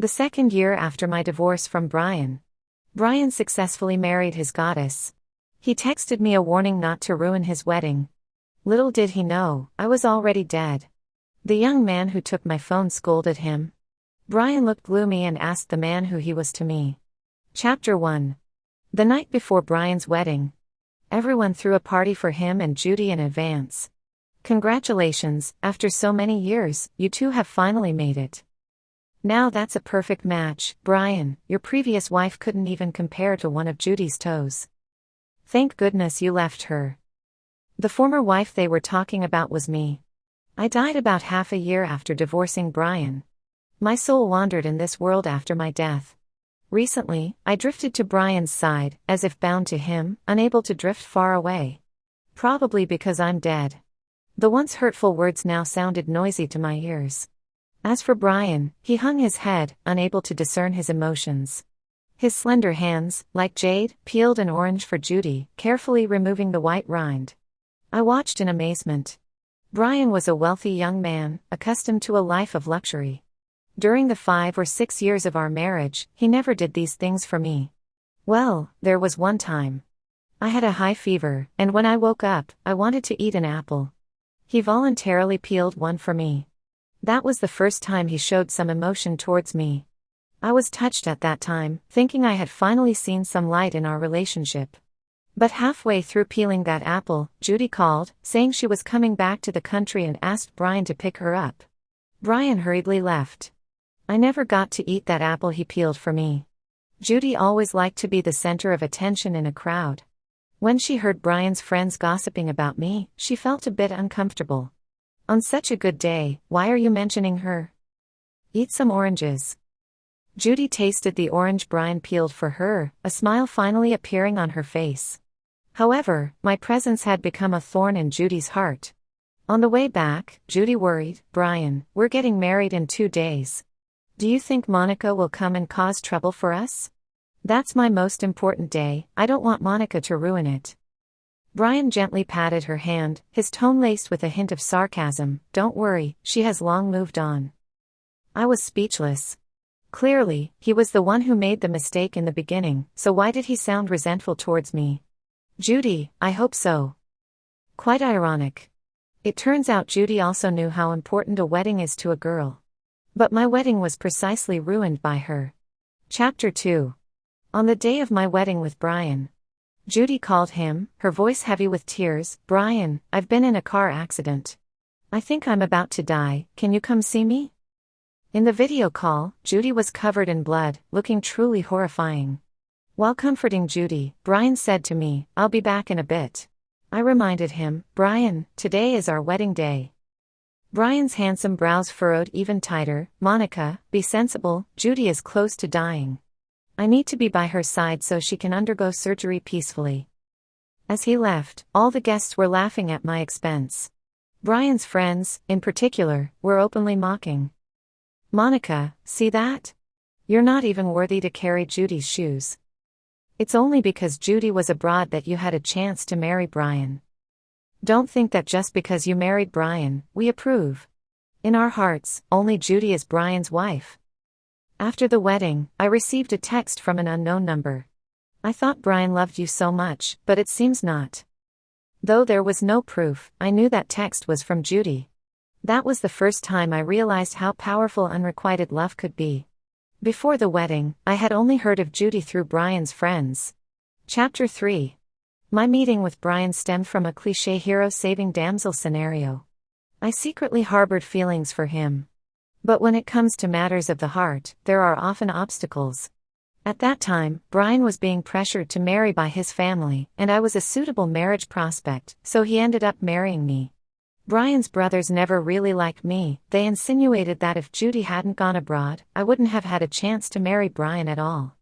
The second year after my divorce from Brian. Brian successfully married his goddess. He texted me a warning not to ruin his wedding. Little did he know, I was already dead. The young man who took my phone scolded him. Brian looked gloomy and asked the man who he was to me. Chapter 1. The night before Brian's wedding. Everyone threw a party for him and Judy in advance. Congratulations, after so many years, you two have finally made it. Now that's a perfect match, Brian. Your previous wife couldn't even compare to one of Judy's toes. Thank goodness you left her. The former wife they were talking about was me. I died about half a year after divorcing Brian. My soul wandered in this world after my death. Recently, I drifted to Brian's side, as if bound to him, unable to drift far away. Probably because I'm dead. The once hurtful words now sounded noisy to my ears. As for Brian, he hung his head, unable to discern his emotions. His slender hands, like jade, peeled an orange for Judy, carefully removing the white rind. I watched in amazement. Brian was a wealthy young man, accustomed to a life of luxury. During the 5 or 6 years of our marriage, he never did these things for me. Well, there was one time. I had a high fever, and when I woke up, I wanted to eat an apple. He voluntarily peeled one for me. That was the first time he showed some emotion towards me. I was touched at that time, thinking I had finally seen some light in our relationship. But halfway through peeling that apple, Judy called, saying she was coming back to the country and asked Brian to pick her up. Brian hurriedly left. I never got to eat that apple he peeled for me. Judy always liked to be the center of attention in a crowd. When she heard Brian's friends gossiping about me, she felt a bit uncomfortable. On such a good day, why are you mentioning her? Eat some oranges. Judy tasted the orange Brian peeled for her, a smile finally appearing on her face. However, my presence had become a thorn in Judy's heart. On the way back, Judy worried, Brian, we're getting married in 2 days. Do you think Monica will come and cause trouble for us? That's my most important day, I don't want Monica to ruin it. Brian gently patted her hand, his tone laced with a hint of sarcasm. Don't worry, she has long moved on. I was speechless. Clearly, he was the one who made the mistake in the beginning, so why did he sound resentful towards me? Judy, I hope so. Quite ironic. It turns out Judy also knew how important a wedding is to a girl. But my wedding was precisely ruined by her. Chapter 2. On the day of my wedding with Brian. Judy called him, her voice heavy with tears. Brian, I've been in a car accident. I think I'm about to die, can you come see me? In the video call, Judy was covered in blood, looking truly horrifying. While comforting Judy, Brian said to me, I'll be back in a bit. I reminded him, Brian, today is our wedding day. Brian's handsome brows furrowed even tighter. Monica, be sensible, Judy is close to dying. I need to be by her side so she can undergo surgery peacefully. As he left, all the guests were laughing at my expense. Brian's friends, in particular, were openly mocking. Monica, see that? You're not even worthy to carry Judy's shoes. It's only because Judy was abroad that you had a chance to marry Brian. Don't think that just because you married Brian, we approve. In our hearts, only Judy is Brian's wife. After the wedding, I received a text from an unknown number. I thought Brian loved you so much, but it seems not. Though there was no proof, I knew that text was from Judy. That was the first time I realized how powerful unrequited love could be. Before the wedding, I had only heard of Judy through Brian's friends. Chapter 3. My meeting with Brian stemmed from a cliché hero-saving damsel scenario. I secretly harbored feelings for him. But when it comes to matters of the heart, there are often obstacles. At that time, Brian was being pressured to marry by his family, and I was a suitable marriage prospect, so he ended up marrying me. Brian's brothers never really liked me. They insinuated that if Judy hadn't gone abroad, I wouldn't have had a chance to marry Brian at all.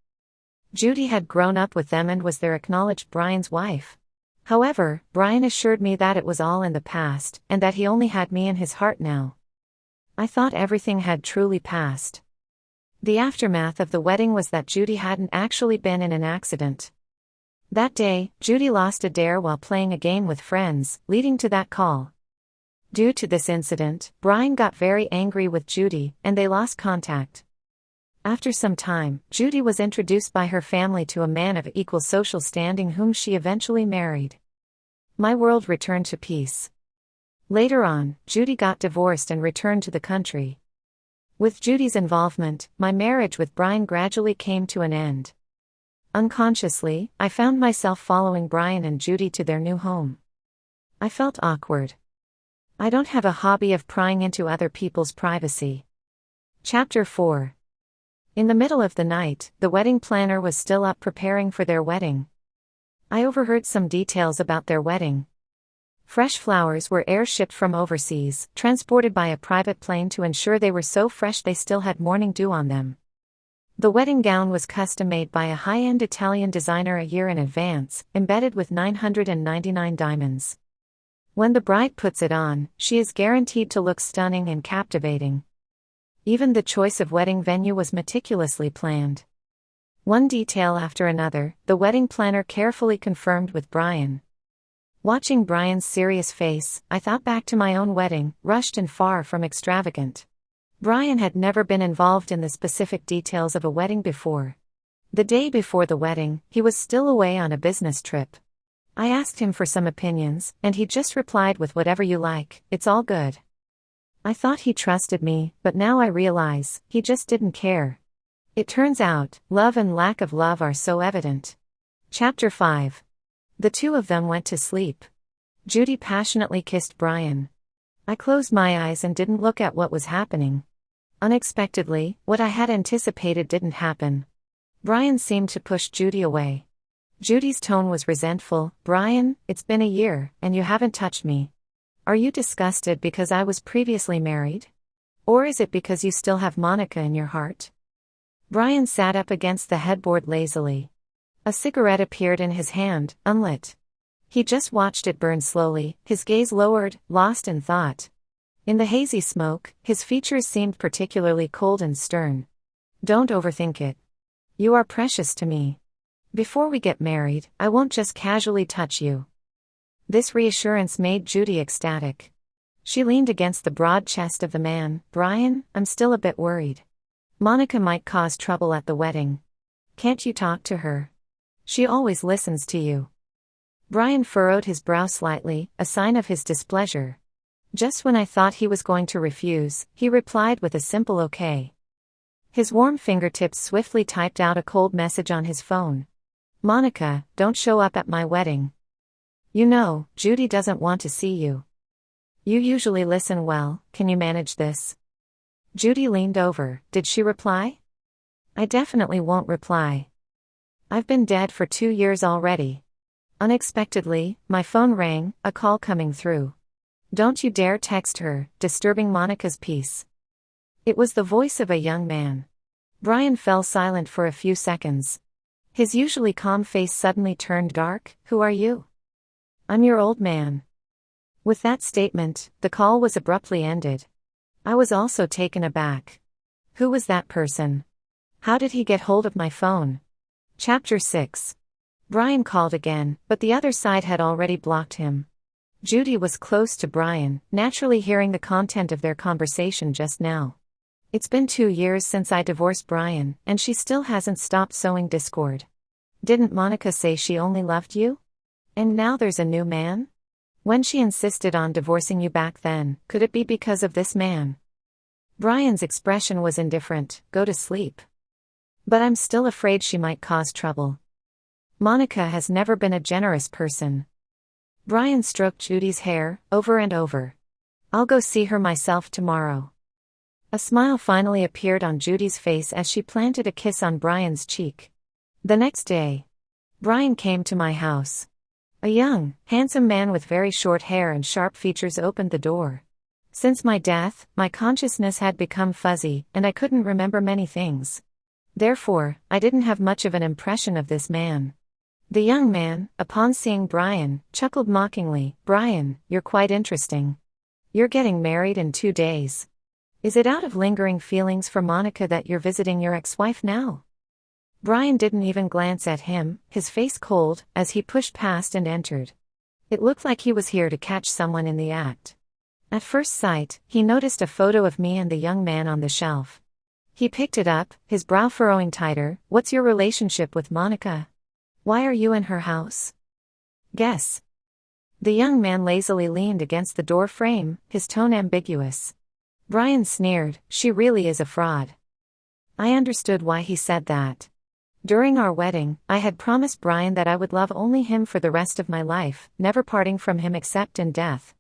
Judy had grown up with them and was their acknowledged Brian's wife. However, Brian assured me that it was all in the past, and that he only had me in his heart now. I thought everything had truly passed. The aftermath of the wedding was that Judy hadn't actually been in an accident. That day, Judy lost a dare while playing a game with friends, leading to that call. Due to this incident, Brian got very angry with Judy, and they lost contact. After some time, Judy was introduced by her family to a man of equal social standing whom she eventually married. My world returned to peace. Later on, Judy got divorced and returned to the country. With Judy's involvement, my marriage with Brian gradually came to an end. Unconsciously, I found myself following Brian and Judy to their new home. I felt awkward. I don't have a hobby of prying into other people's privacy. Chapter 4. In the middle of the night, the wedding planner was still up preparing for their wedding. I overheard some details about their wedding. Fresh flowers were air-shipped from overseas, transported by a private plane to ensure they were so fresh they still had morning dew on them. The wedding gown was custom-made by a high-end Italian designer a year in advance, embedded with 999 diamonds. When the bride puts it on, she is guaranteed to look stunning and captivating. Even the choice of wedding venue was meticulously planned. One detail after another, the wedding planner carefully confirmed with Brian. Watching Brian's serious face, I thought back to my own wedding, rushed and far from extravagant. Brian had never been involved in the specific details of a wedding before. The day before the wedding, he was still away on a business trip. I asked him for some opinions, and he just replied with "Whatever you like, it's all good." I thought he trusted me, but now I realize, he just didn't care. It turns out, love and lack of love are so evident. Chapter 5. The two of them went to sleep. Judy passionately kissed Brian. I closed my eyes and didn't look at what was happening. Unexpectedly, what I had anticipated didn't happen. Brian seemed to push Judy away. Judy's tone was resentful. "Brian, it's been a year, and you haven't touched me. Are you disgusted because I was previously married? Or is it because you still have Monica in your heart?" Brian sat up against the headboard lazily. A cigarette appeared in his hand, unlit. He just watched it burn slowly, his gaze lowered, lost in thought. In the hazy smoke, his features seemed particularly cold and stern. "Don't overthink it. You are precious to me. Before we get married, I won't just casually touch you." This reassurance made Judy ecstatic. She leaned against the broad chest of the man. "Brian, I'm still a bit worried. Monica might cause trouble at the wedding. Can't you talk to her? She always listens to you." Brian furrowed his brow slightly, a sign of his displeasure. Just when I thought he was going to refuse, he replied with a simple "okay." His warm fingertips swiftly typed out a cold message on his phone. "Monica, don't show up at my wedding. You know, Judy doesn't want to see you. You usually listen well, can you manage this?" Judy leaned over. Did she reply? "I definitely won't reply. I've been dead for 2 years already." Unexpectedly, my phone rang, a call coming through. "Don't you dare text her," disturbing Monica's peace. It was the voice of a young man. Brian fell silent for a few seconds. His usually calm face suddenly turned dark. "Who are you?" "I'm your old man." With that statement, the call was abruptly ended. I was also taken aback. Who was that person? How did he get hold of my phone? Chapter 6. Brian called again, but the other side had already blocked him. Judy was close to Brian, naturally hearing the content of their conversation just now. "It's been 2 years since I divorced Brian, and she still hasn't stopped sowing discord. Didn't Monica say she only loved you? And now there's a new man? When she insisted on divorcing you back then, could it be because of this man?" Brian's expression was indifferent. "Go to sleep. But I'm still afraid she might cause trouble. Monica has never been a generous person." Brian stroked Judy's hair, over and over. "I'll go see her myself tomorrow." A smile finally appeared on Judy's face as she planted a kiss on Brian's cheek. The next day, Brian came to my house. A young, handsome man with very short hair and sharp features opened the door. Since my death, my consciousness had become fuzzy, and I couldn't remember many things. Therefore, I didn't have much of an impression of this man. The young man, upon seeing Brian, chuckled mockingly. "Brian, you're quite interesting. You're getting married in 2 days. Is it out of lingering feelings for Monica that you're visiting your ex-wife now?" Brian didn't even glance at him, his face cold, as he pushed past and entered. It looked like he was here to catch someone in the act. At first sight, he noticed a photo of me and the young man on the shelf. He picked it up, his brow furrowing tighter. What's your relationship with Monica? Why are you in her house? Guess. The young man lazily leaned against the door frame, his tone ambiguous. Brian sneered, she really is a fraud. I understood why he said that. During our wedding, I had promised Brian that I would love only him for the rest of my life, never parting from him except in death.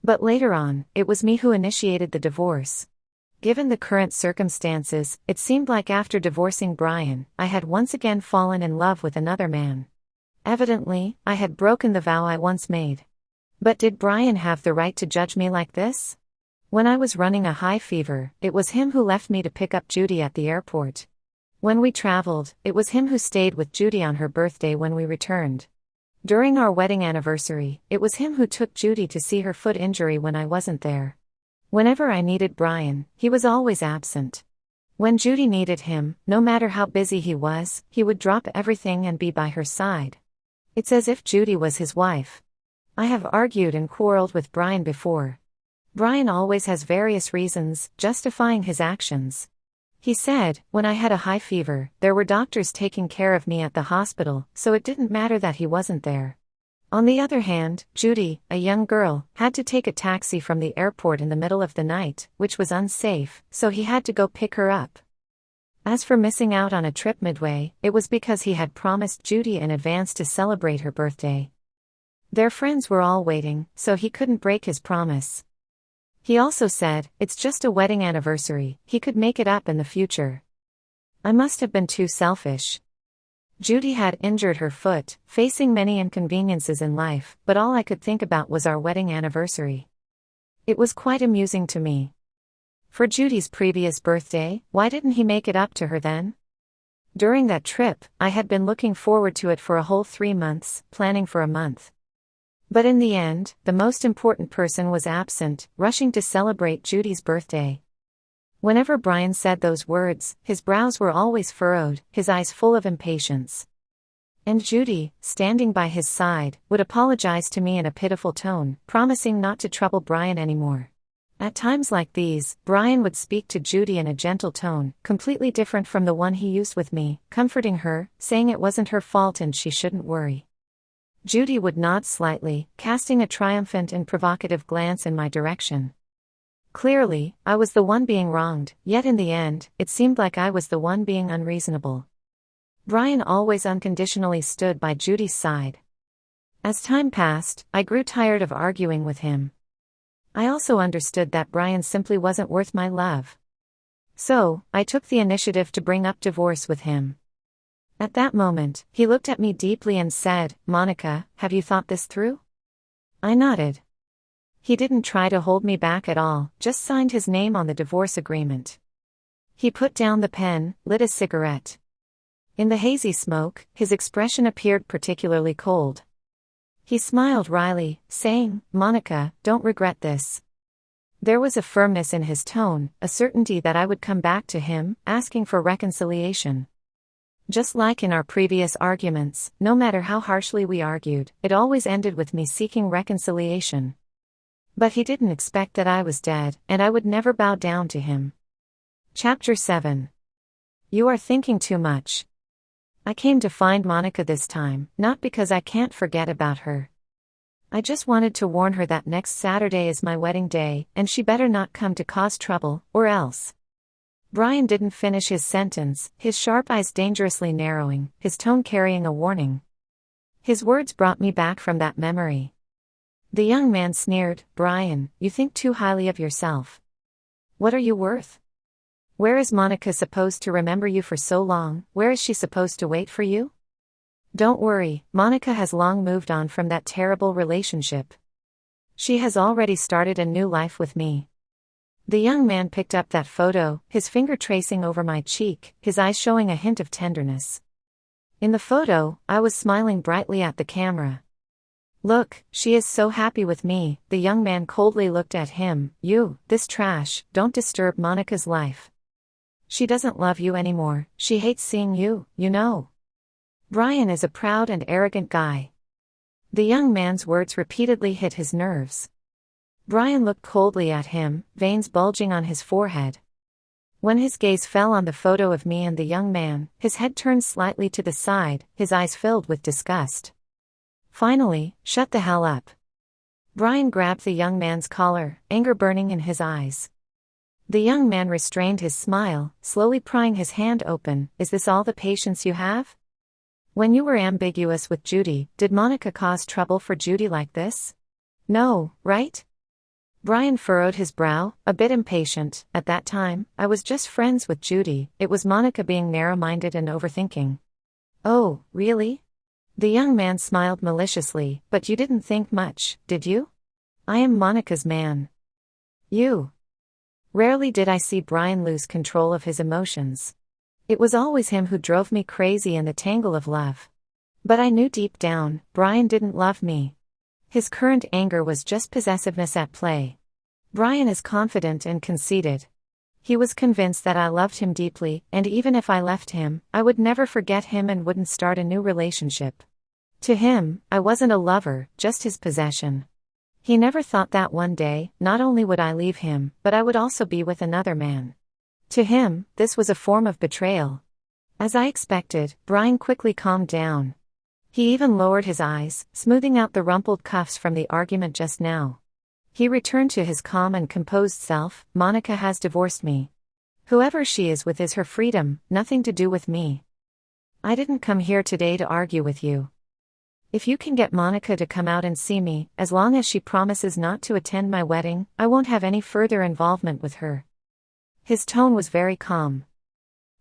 But later on, it was me who initiated the divorce. Given the current circumstances, it seemed like after divorcing Brian, I had once again fallen in love with another man. Evidently, I had broken the vow I once made. But did Brian have the right to judge me like this? When I was running a high fever, it was him who left me to pick up Judy at the airport. When we traveled, it was him who stayed with Judy on her birthday when we returned. During our wedding anniversary, it was him who took Judy to see her foot injury when I wasn't there. Whenever I needed Brian, he was always absent. When Judy needed him, no matter how busy he was, he would drop everything and be by her side. It's as if Judy was his wife. I have argued and quarreled with Brian before. Brian always has various reasons, justifying his actions. He said, when I had a high fever, there were doctors taking care of me at the hospital, so it didn't matter that he wasn't there. On the other hand, Judy, a young girl, had to take a taxi from the airport in the middle of the night, which was unsafe, so he had to go pick her up. As for missing out on a trip midway, it was because he had promised Judy in advance to celebrate her birthday. Their friends were all waiting, so he couldn't break his promise. He also said, it's just a wedding anniversary, he could make it up in the future. I must have been too selfish. Judy had injured her foot, facing many inconveniences in life, but all I could think about was our wedding anniversary. It was quite amusing to me. For Judy's previous birthday, why didn't he make it up to her then? During that trip, I had been looking forward to it for a whole 3 months, planning for a month. But in the end, the most important person was absent, rushing to celebrate Judy's birthday. Whenever Brian said those words, his brows were always furrowed, his eyes full of impatience. And Judy, standing by his side, would apologize to me in a pitiful tone, promising not to trouble Brian anymore. At times like these, Brian would speak to Judy in a gentle tone, completely different from the one he used with me, comforting her, saying it wasn't her fault and she shouldn't worry. Judy would nod slightly, casting a triumphant and provocative glance in my direction. Clearly, I was the one being wronged, yet in the end, it seemed like I was the one being unreasonable. Brian always unconditionally stood by Judy's side. As time passed, I grew tired of arguing with him. I also understood that Brian simply wasn't worth my love. So, I took the initiative to bring up divorce with him. At that moment, he looked at me deeply and said, Monica, have you thought this through? I nodded. He didn't try to hold me back at all, just signed his name on the divorce agreement. He put down the pen, lit a cigarette. In the hazy smoke, his expression appeared particularly cold. He smiled wryly, saying, Monica, don't regret this. There was a firmness in his tone, a certainty that I would come back to him, asking for reconciliation. Just like in our previous arguments, no matter how harshly we argued, it always ended with me seeking reconciliation. But he didn't expect that I was dead, and I would never bow down to him. Chapter 7. You are thinking too much. I came to find Monica this time, not because I can't forget about her. I just wanted to warn her that next Saturday is my wedding day, and she better not come to cause trouble, or else. Brian didn't finish his sentence, his sharp eyes dangerously narrowing, his tone carrying a warning. His words brought me back from that memory. The young man sneered, Brian, you think too highly of yourself. What are you worth? Where is Monica supposed to remember you for so long? Where is she supposed to wait for you? Don't worry, Monica has long moved on from that terrible relationship. She has already started a new life with me. The young man picked up that photo, his finger tracing over my cheek, his eyes showing a hint of tenderness. In the photo, I was smiling brightly at the camera. Look, she is so happy with me. The young man coldly looked at him. You, this trash, don't disturb Monica's life. She doesn't love you anymore, she hates seeing you, you know. Brian is a proud and arrogant guy. The young man's words repeatedly hit his nerves. Brian looked coldly at him, veins bulging on his forehead. When his gaze fell on the photo of me and the young man, his head turned slightly to the side, his eyes filled with disgust. Finally, shut the hell up. Brian grabbed the young man's collar, anger burning in his eyes. The young man restrained his smile, slowly prying his hand open. Is this all the patience you have? When you were ambiguous with Judy, did Monica cause trouble for Judy like this? No, right? Brian furrowed his brow, a bit impatient. At that time, I was just friends with Judy. It was Monica being narrow-minded and overthinking. Oh, really? The young man smiled maliciously. But you didn't think much, did you? I am Monica's man. You. Rarely did I see Brian lose control of his emotions. It was always him who drove me crazy in the tangle of love. But I knew deep down, Brian didn't love me. His current anger was just possessiveness at play. Brian is confident and conceited. He was convinced that I loved him deeply, and even if I left him, I would never forget him and wouldn't start a new relationship. To him, I wasn't a lover, just his possession. He never thought that one day, not only would I leave him, but I would also be with another man. To him, this was a form of betrayal. As I expected, Brian quickly calmed down. He even lowered his eyes, smoothing out the rumpled cuffs from the argument just now. He returned to his calm and composed self. Monica has divorced me. Whoever she is with is her freedom, nothing to do with me. I didn't come here today to argue with you. If you can get Monica to come out and see me, as long as she promises not to attend my wedding, I won't have any further involvement with her. His tone was very calm.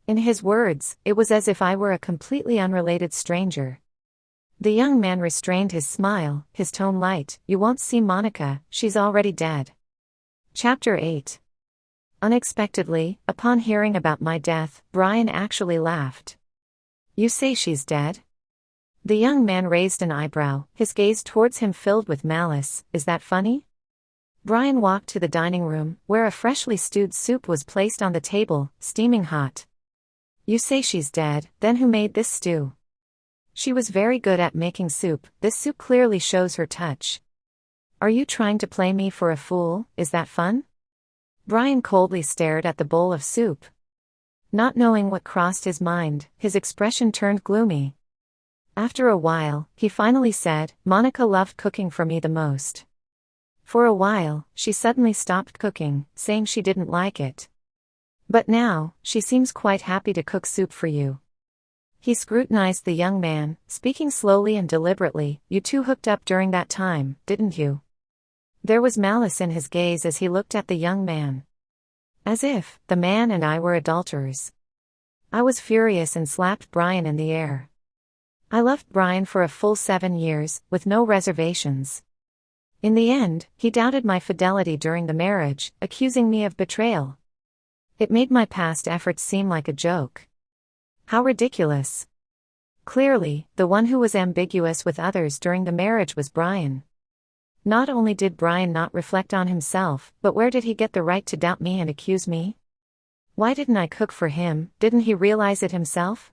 In his words, it was as if I were a completely unrelated stranger. The young man restrained his smile, his tone light. You won't see Monica, she's already dead. Chapter 8. Unexpectedly, upon hearing about my death, Brian actually laughed. You say she's dead? The young man raised an eyebrow, his gaze towards him filled with malice. Is that funny? Brian walked to the dining room, where a freshly stewed soup was placed on the table, steaming hot. You say she's dead, then who made this stew? She was very good at making soup. This soup clearly shows her touch. Are you trying to play me for a fool? Is that fun? Brian coldly stared at the bowl of soup. Not knowing what crossed his mind, his expression turned gloomy. After a while, he finally said, Monica loved cooking for me the most. For a while, she suddenly stopped cooking, saying she didn't like it. But now, she seems quite happy to cook soup for you. He scrutinized the young man, speaking slowly and deliberately. You two hooked up during that time, didn't you? There was malice in his gaze as he looked at the young man. As if the man and I were adulterers. I was furious and slapped Brian in the air. I loved Brian for a full 7 years, with no reservations. In the end, he doubted my fidelity during the marriage, accusing me of betrayal. It made my past efforts seem like a joke. How ridiculous. Clearly, the one who was ambiguous with others during the marriage was Brian. Not only did Brian not reflect on himself, but where did he get the right to doubt me and accuse me? Why didn't I cook for him? Didn't he realize it himself?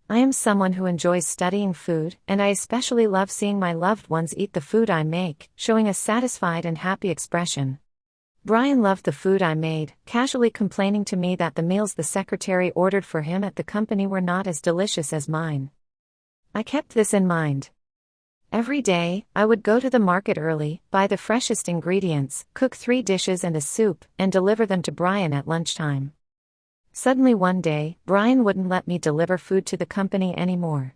I am someone who enjoys studying food, and I especially love seeing my loved ones eat the food I make, showing a satisfied and happy expression. Brian loved the food I made, casually complaining to me that the meals the secretary ordered for him at the company were not as delicious as mine. I kept this in mind. Every day, I would go to the market early, buy the freshest ingredients, cook 3 dishes and a soup, and deliver them to Brian at lunchtime. Suddenly one day, Brian wouldn't let me deliver food to the company anymore.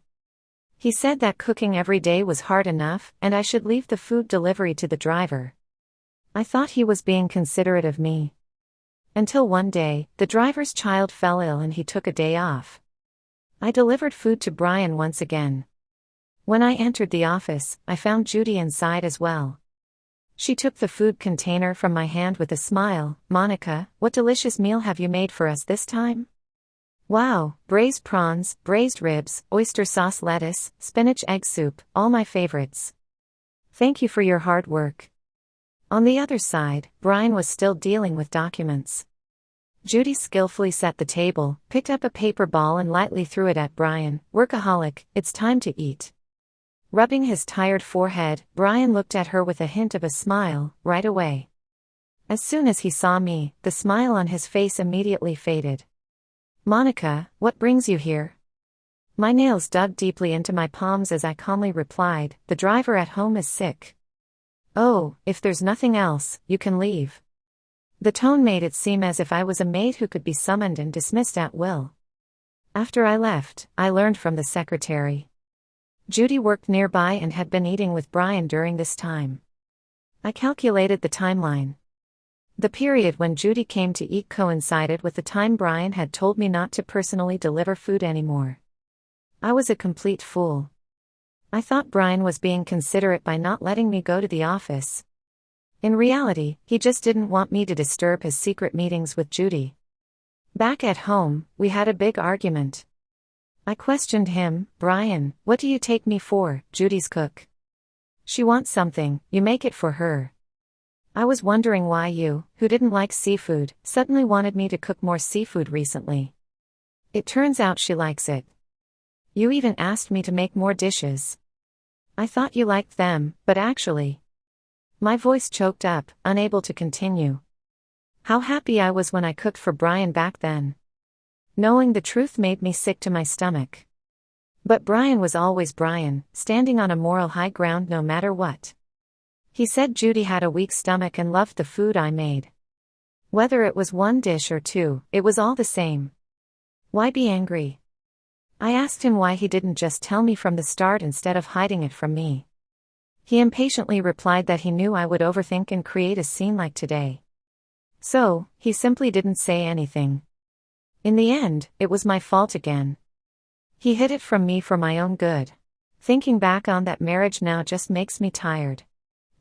He said that cooking every day was hard enough, and I should leave the food delivery to the driver. I thought he was being considerate of me. Until one day, the driver's child fell ill and he took a day off. I delivered food to Brian once again. When I entered the office, I found Judy inside as well. She took the food container from my hand with a smile. Monica, what delicious meal have you made for us this time? Wow, braised prawns, braised ribs, oyster sauce lettuce, spinach egg soup, all my favorites. Thank you for your hard work. On the other side, Brian was still dealing with documents. Judy skillfully set the table, picked up a paper ball and lightly threw it at Brian. Workaholic, it's time to eat. Rubbing his tired forehead, Brian looked at her with a hint of a smile. Right away. As soon as he saw me, the smile on his face immediately faded. "Monica, what brings you here?" My nails dug deeply into my palms as I calmly replied, "The driver at home is sick." "Oh, if there's nothing else, you can leave." The tone made it seem as if I was a maid who could be summoned and dismissed at will. After I left, I learned from the secretary. Judy worked nearby and had been eating with Brian during this time. I calculated the timeline. The period when Judy came to eat coincided with the time Brian had told me not to personally deliver food anymore. I was a complete fool. I thought Brian was being considerate by not letting me go to the office. In reality, he just didn't want me to disturb his secret meetings with Judy. Back at home, we had a big argument. I questioned him. "Brian, what do you take me for, Judy's cook? She wants something, you make it for her. I was wondering why you, who didn't like seafood, suddenly wanted me to cook more seafood recently. It turns out she likes it. You even asked me to make more dishes. I thought you liked them, but actually..." My voice choked up, unable to continue. How happy I was when I cooked for Brian back then. Knowing the truth made me sick to my stomach. But Brian was always Brian, standing on a moral high ground no matter what. He said Judy had a weak stomach and loved the food I made. Whether it was one dish or two, it was all the same. Why be angry? I asked him why he didn't just tell me from the start instead of hiding it from me. He impatiently replied that he knew I would overthink and create a scene like today. So, he simply didn't say anything. In the end, it was my fault again. He hid it from me for my own good. Thinking back on that marriage now just makes me tired.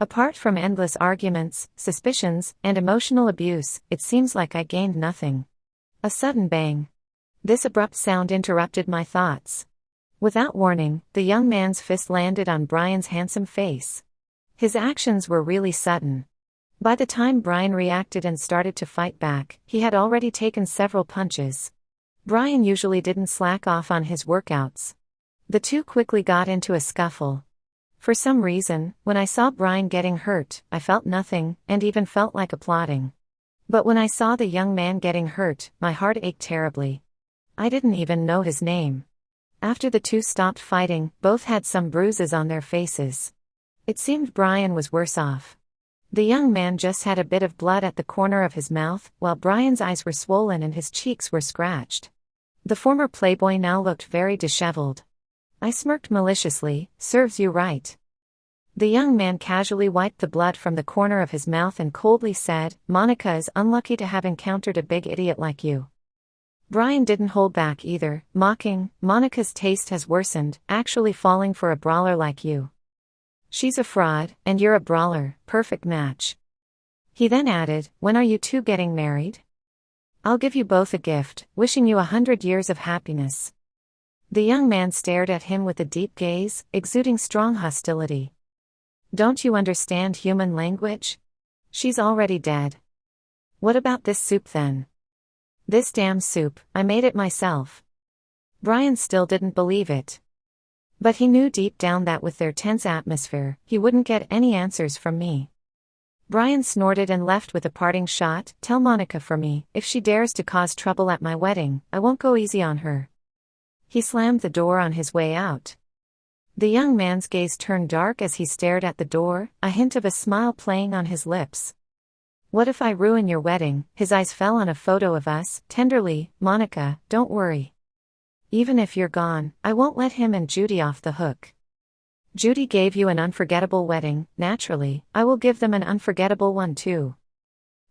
Apart from endless arguments, suspicions, and emotional abuse, it seems like I gained nothing. A sudden bang. This abrupt sound interrupted my thoughts. Without warning, the young man's fist landed on Brian's handsome face. His actions were really sudden. By the time Brian reacted and started to fight back, he had already taken several punches. Brian usually didn't slack off on his workouts. The two quickly got into a scuffle. For some reason, when I saw Brian getting hurt, I felt nothing, and even felt like applauding. But when I saw the young man getting hurt, my heart ached terribly. I didn't even know his name. After the two stopped fighting, both had some bruises on their faces. It seemed Brian was worse off. The young man just had a bit of blood at the corner of his mouth, while Brian's eyes were swollen and his cheeks were scratched. The former playboy now looked very disheveled. I smirked maliciously. "Serves you right." The young man casually wiped the blood from the corner of his mouth and coldly said, "Monica is unlucky to have encountered a big idiot like you." Brian didn't hold back either, mocking, "Monica's taste has worsened, actually falling for a brawler like you. She's a fraud, and you're a brawler, perfect match." He then added, "When are you two getting married? I'll give you both a gift, wishing you 100 years of happiness." The young man stared at him with a deep gaze, exuding strong hostility. "Don't you understand human language? She's already dead." "What about this soup then?" "This damn soup, I made it myself." Brian still didn't believe it. But he knew deep down that with their tense atmosphere, he wouldn't get any answers from me. Brian snorted and left with a parting shot. "Tell Monica for me, if she dares to cause trouble at my wedding, I won't go easy on her." He slammed the door on his way out. The young man's gaze turned dark as he stared at the door, a hint of a smile playing on his lips. "What if I ruin your wedding?" His eyes fell on a photo of us, tenderly. "Monica, don't worry. Even if you're gone, I won't let him and Judy off the hook. Judy gave you an unforgettable wedding, naturally, I will give them an unforgettable one too."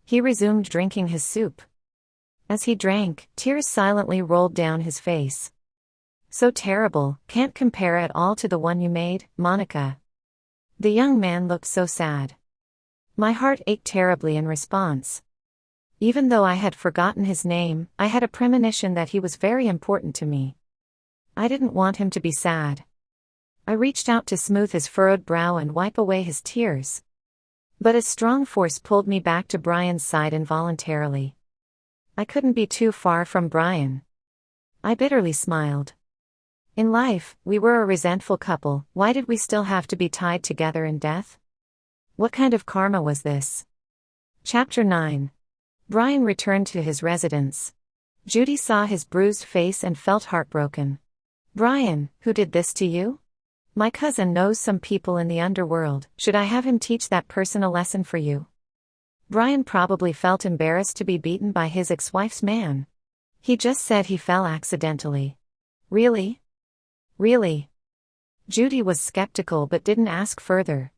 He resumed drinking his soup. As he drank, tears silently rolled down his face. "So terrible, can't compare at all to the one you made, Monica." The young man looked so sad. My heart ached terribly in response. Even though I had forgotten his name, I had a premonition that he was very important to me. I didn't want him to be sad. I reached out to smooth his furrowed brow and wipe away his tears. But a strong force pulled me back to Brian's side involuntarily. I couldn't be too far from Brian. I bitterly smiled. In life, we were a resentful couple. Why did we still have to be tied together in death? What kind of karma was this? Chapter 9. Brian returned to his residence. Judy saw his bruised face and felt heartbroken. Brian, who did this to you? My cousin knows some people in the underworld. Should I have him teach that person a lesson for you? Brian probably felt embarrassed to be beaten by his ex-wife's man. He just said he fell accidentally. Really? Really? Judy was skeptical but didn't ask further.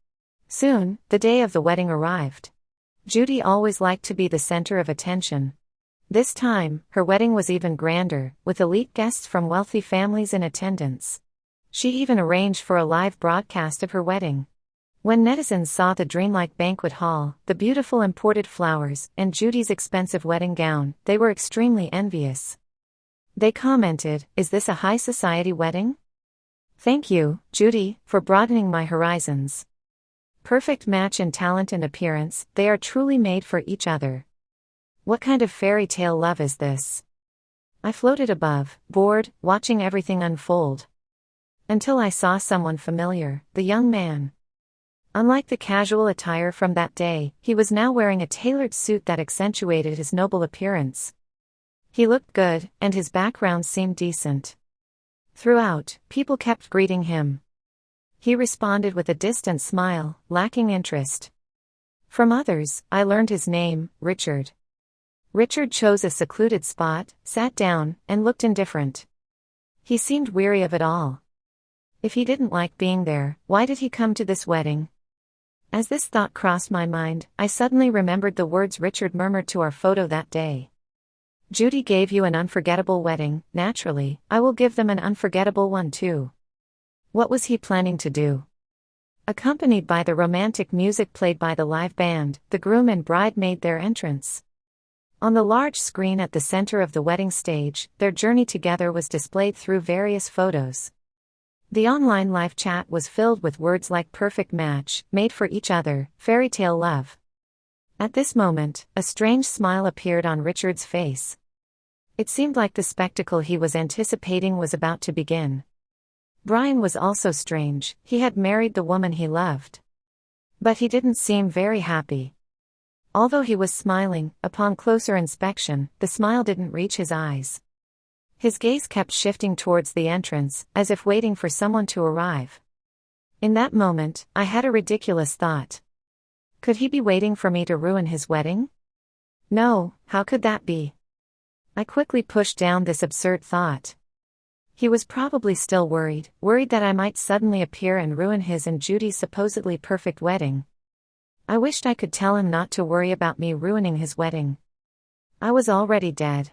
Soon, the day of the wedding arrived. Judy always liked to be the center of attention. This time, her wedding was even grander, with elite guests from wealthy families in attendance. She even arranged for a live broadcast of her wedding. When netizens saw the dreamlike banquet hall, the beautiful imported flowers, and Judy's expensive wedding gown, they were extremely envious. They commented, "Is this a high society wedding? Thank you, Judy, for broadening my horizons. Perfect match in talent and appearance, they are truly made for each other. What kind of fairy tale love is this?" I floated above, bored, watching everything unfold. Until I saw someone familiar, the young man. Unlike the casual attire from that day, he was now wearing a tailored suit that accentuated his noble appearance. He looked good, and his background seemed decent. Throughout, people kept greeting him. He responded with a distant smile, lacking interest. From others, I learned his name, Richard. Richard chose a secluded spot, sat down, and looked indifferent. He seemed weary of it all. If he didn't like being there, why did he come to this wedding? As this thought crossed my mind, I suddenly remembered the words Richard murmured to our photo that day. Judy gave you an unforgettable wedding, naturally, I will give them an unforgettable one too. What was he planning to do? Accompanied by the romantic music played by the live band, the groom and bride made their entrance. On the large screen at the center of the wedding stage, their journey together was displayed through various photos. The online live chat was filled with words like perfect match, made for each other, fairy tale love. At this moment, a strange smile appeared on Richard's face. It seemed like the spectacle he was anticipating was about to begin. Brian was also strange, he had married the woman he loved. But he didn't seem very happy. Although he was smiling, upon closer inspection, the smile didn't reach his eyes. His gaze kept shifting towards the entrance, as if waiting for someone to arrive. In that moment, I had a ridiculous thought. Could he be waiting for me to ruin his wedding? No, how could that be? I quickly pushed down this absurd thought. He was probably still worried that I might suddenly appear and ruin his and Judy's supposedly perfect wedding. I wished I could tell him not to worry about me ruining his wedding. I was already dead.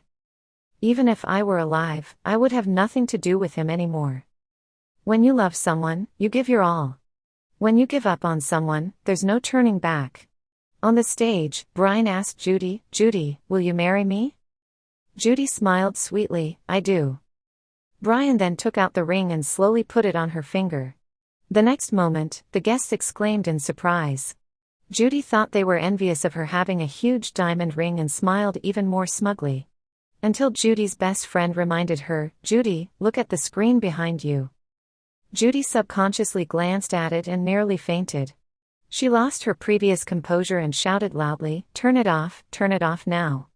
Even if I were alive, I would have nothing to do with him anymore. When you love someone, you give your all. When you give up on someone, there's no turning back. On the stage, Brian asked Judy, "Judy, will you marry me?" Judy smiled sweetly, "I do." Brian then took out the ring and slowly put it on her finger. The next moment, the guests exclaimed in surprise. Judy thought they were envious of her having a huge diamond ring and smiled even more smugly. Until Judy's best friend reminded her, "Judy, look at the screen behind you." Judy subconsciously glanced at it and nearly fainted. She lost her previous composure and shouted loudly, turn it off now."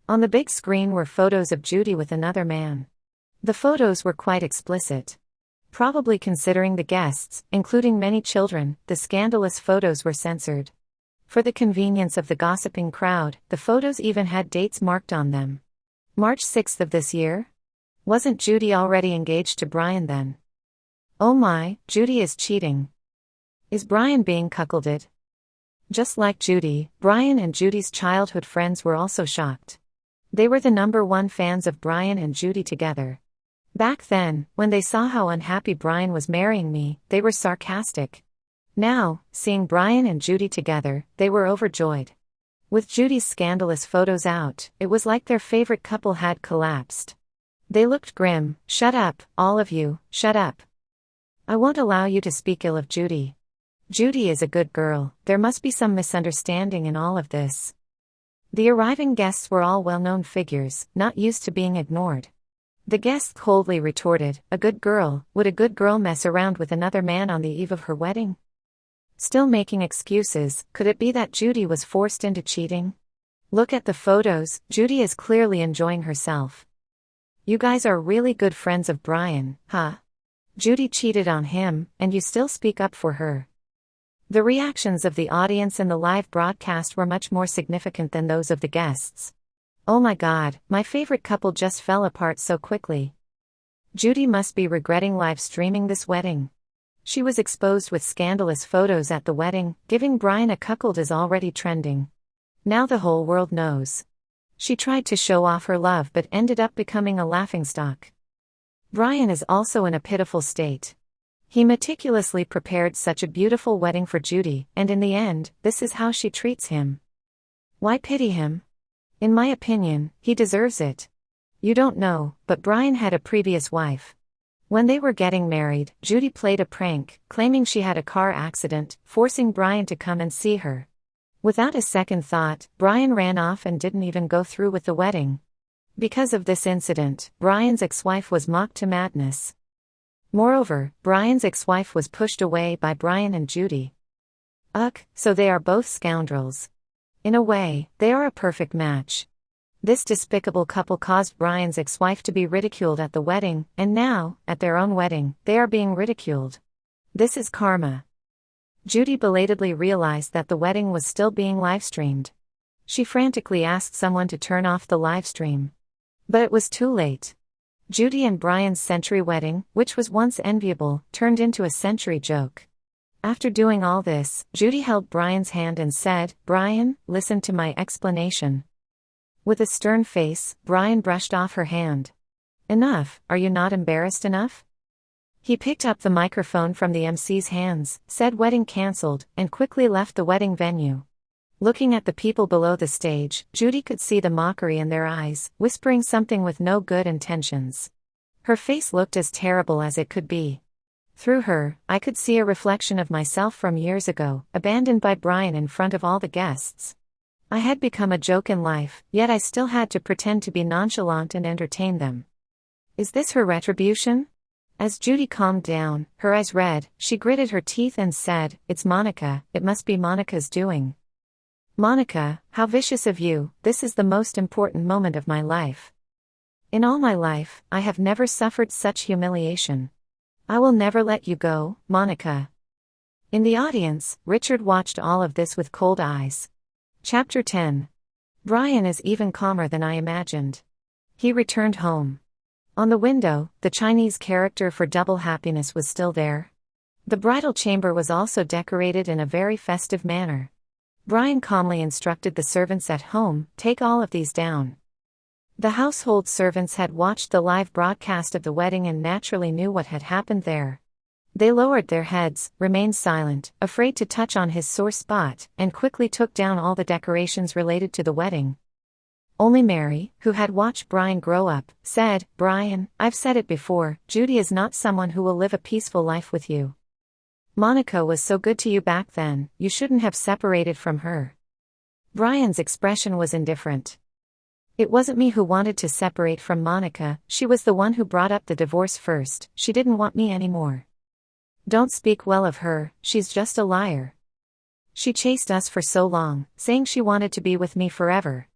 On the big screen were photos of Judy with another man. The photos were quite explicit. Probably considering the guests, including many children, the scandalous photos were censored. For the convenience of the gossiping crowd, the photos even had dates marked on them. March 6th of this year? Wasn't Judy already engaged to Brian then? Oh my, Judy is cheating. Is Brian being cuckolded? Just like Judy, Brian and Judy's childhood friends were also shocked. They were the #1 fans of Brian and Judy together. Back then, when they saw how unhappy Brian was marrying me, they were sarcastic. Now, seeing Brian and Judy together, they were overjoyed. With Judy's scandalous photos out, it was like their favorite couple had collapsed. They looked grim. "Shut up, all of you, shut up. I won't allow you to speak ill of Judy. Judy is a good girl, there must be some misunderstanding in all of this." The arriving guests were all well-known figures, not used to being ignored. The guests coldly retorted, "A good girl, would a good girl mess around with another man on the eve of her wedding?" Still making excuses, could it be that Judy was forced into cheating? Look at the photos, Judy is clearly enjoying herself. You guys are really good friends of Brian, huh? Judy cheated on him, and you still speak up for her. The reactions of the audience in the live broadcast were much more significant than those of the guests. Oh my God, my favorite couple just fell apart so quickly. Judy must be regretting live streaming this wedding. She was exposed with scandalous photos at the wedding, giving Brian a cuckold is already trending. Now the whole world knows. She tried to show off her love but ended up becoming a laughingstock. Brian is also in a pitiful state. He meticulously prepared such a beautiful wedding for Judy, and in the end, this is how she treats him. Why pity him? In my opinion, he deserves it. You don't know, but Brian had a previous wife. When they were getting married, Judy played a prank, claiming she had a car accident, forcing Brian to come and see her. Without a second thought, Brian ran off and didn't even go through with the wedding. Because of this incident, Brian's ex-wife was mocked to madness. Moreover, Brian's ex-wife was pushed away by Brian and Judy. Ugh, so they are both scoundrels. In a way, they are a perfect match. This despicable couple caused Brian's ex-wife to be ridiculed at the wedding, and now, at their own wedding, they are being ridiculed. This is karma. Judy belatedly realized that the wedding was still being live-streamed. She frantically asked someone to turn off the live-stream. But it was too late. Judy and Brian's century wedding, which was once enviable, turned into a century joke. After doing all this, Judy held Brian's hand and said, "Brian, listen to my explanation." With a stern face, Brian brushed off her hand. "Enough, are you not embarrassed enough?" He picked up the microphone from the MC's hands, said wedding cancelled, and quickly left the wedding venue. Looking at the people below the stage, Judy could see the mockery in their eyes, whispering something with no good intentions. Her face looked as terrible as it could be. Through her, I could see a reflection of myself from years ago, abandoned by Brian in front of all the guests. I had become a joke in life, yet I still had to pretend to be nonchalant and entertain them. Is this her retribution? As Judy calmed down, her eyes red, she gritted her teeth and said, "It's Monica, it must be Monica's doing." "Monica, how vicious of you, this is the most important moment of my life. In all my life, I have never suffered such humiliation. I will never let you go, Monica." In the audience, Richard watched all of this with cold eyes. Chapter 10. Brian is even calmer than I imagined. He returned home. On the window, the Chinese character for double happiness was still there. The bridal chamber was also decorated in a very festive manner. Brian calmly instructed the servants at home, "Take all of these down." The household servants had watched the live broadcast of the wedding and naturally knew what had happened there. They lowered their heads, remained silent, afraid to touch on his sore spot, and quickly took down all the decorations related to the wedding. Only Mary, who had watched Brian grow up, said, "Brian, I've said it before, Judy is not someone who will live a peaceful life with you. Monica was so good to you back then, you shouldn't have separated from her." Brian's expression was indifferent. "It wasn't me who wanted to separate from Monica, she was the one who brought up the divorce first, she didn't want me anymore. Don't speak well of her, she's just a liar. She chased us for so long, saying she wanted to be with me forever.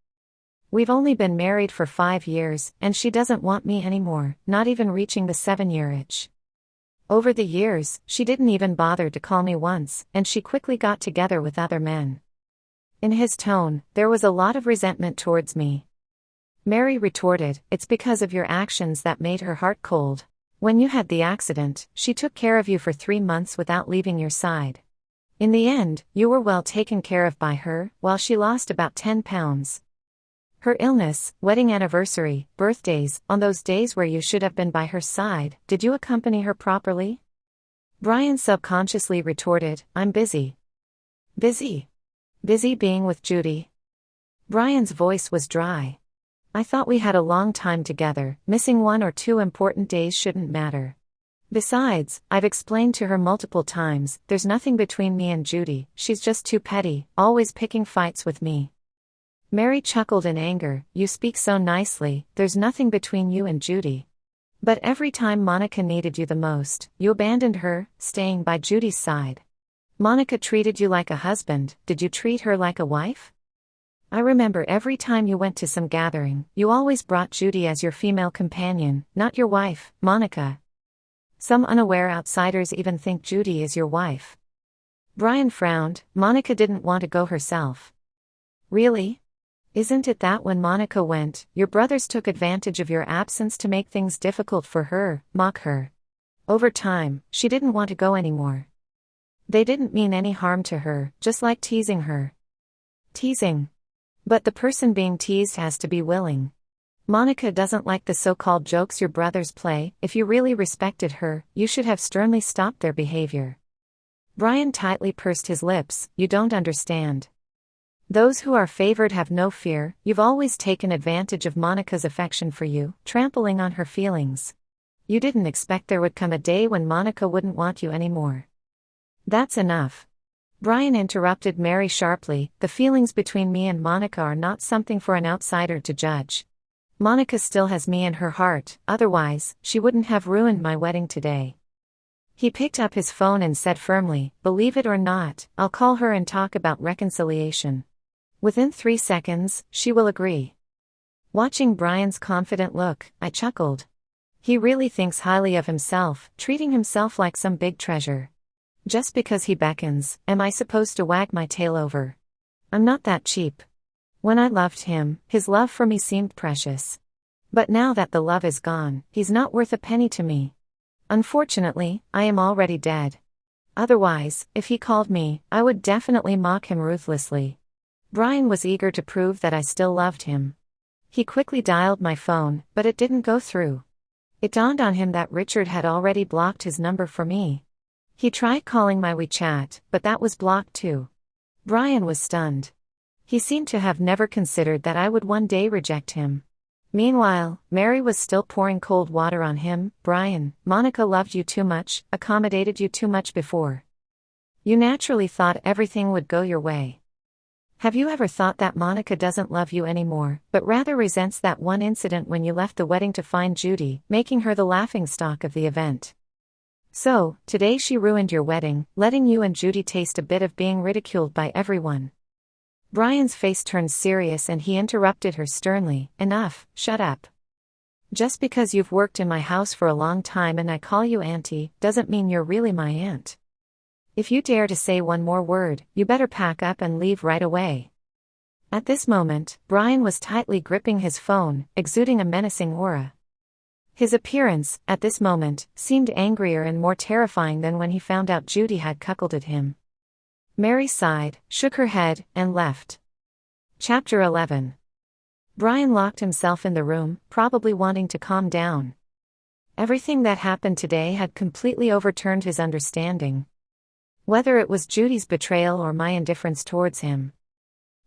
We've only been married for 5 years, and she doesn't want me anymore, not even reaching the 7-year itch. Over the years, she didn't even bother to call me once, and she quickly got together with other men." In his tone, there was a lot of resentment towards me. Mary retorted, "It's because of your actions that made her heart cold. When you had the accident, she took care of you for 3 months without leaving your side. In the end, you were well taken care of by her, while she lost about 10 pounds. Her illness, wedding anniversary, birthdays, on those days where you should have been by her side, did you accompany her properly?" Brian subconsciously retorted, "I'm busy." Busy? Busy being with Judy? Brian's voice was dry. "I thought we had a long time together, missing 1 or 2 important days shouldn't matter. Besides, I've explained to her multiple times, there's nothing between me and Judy, she's just too petty, always picking fights with me." Mary chuckled in anger, "You speak so nicely, there's nothing between you and Judy. But every time Monica needed you the most, you abandoned her, staying by Judy's side. Monica treated you like a husband, did you treat her like a wife? I remember every time you went to some gathering, you always brought Judy as your female companion, not your wife, Monica. Some unaware outsiders even think Judy is your wife. Brian frowned. Monica didn't want to go herself. Really? Isn't it that when Monica went, your brothers took advantage of your absence to make things difficult for her, mock her? Over time, she didn't want to go anymore. They didn't mean any harm to her, just like teasing her. Teasing. But the person being teased has to be willing. Monica doesn't like the so-called jokes your brothers play. If you really respected her, you should have sternly stopped their behavior. Brian tightly pursed his lips. You don't understand. Those who are favored have no fear. You've always taken advantage of Monica's affection for you, trampling on her feelings. You didn't expect there would come a day when Monica wouldn't want you anymore. That's enough. Brian interrupted Mary sharply. The feelings between me and Monica are not something for an outsider to judge. Monica still has me in her heart, otherwise, she wouldn't have ruined my wedding today. He picked up his phone and said firmly, believe it or not, I'll call her and talk about reconciliation. Within 3 seconds, she will agree. Watching Brian's confident look, I chuckled. He really thinks highly of himself, treating himself like some big treasure. Just because he beckons, am I supposed to wag my tail over? I'm not that cheap. When I loved him, his love for me seemed precious. But now that the love is gone, he's not worth a penny to me. Unfortunately, I am already dead. Otherwise, if he called me, I would definitely mock him ruthlessly. Brian was eager to prove that I still loved him. He quickly dialed my phone, but it didn't go through. It dawned on him that Richard had already blocked his number for me. He tried calling my WeChat, but that was blocked too. Brian was stunned. He seemed to have never considered that I would one day reject him. Meanwhile, Mary was still pouring cold water on him. Brian, Monica loved you too much, accommodated you too much before. You naturally thought everything would go your way. Have you ever thought that Monica doesn't love you anymore, but rather resents that one incident when you left the wedding to find Judy, making her the laughingstock of the event? So, today she ruined your wedding, letting you and Judy taste a bit of being ridiculed by everyone. Brian's face turned serious and he interrupted her sternly. Enough, shut up. Just because you've worked in my house for a long time and I call you auntie, doesn't mean you're really my aunt. If you dare to say one more word, you better pack up and leave right away. At this moment, Brian was tightly gripping his phone, exuding a menacing aura. His appearance, at this moment, seemed angrier and more terrifying than when he found out Judy had cuckolded him. Mary sighed, shook her head, and left. Chapter 11. Brian locked himself in the room, probably wanting to calm down. Everything that happened today had completely overturned his understanding. Whether it was Judy's betrayal or my indifference towards him.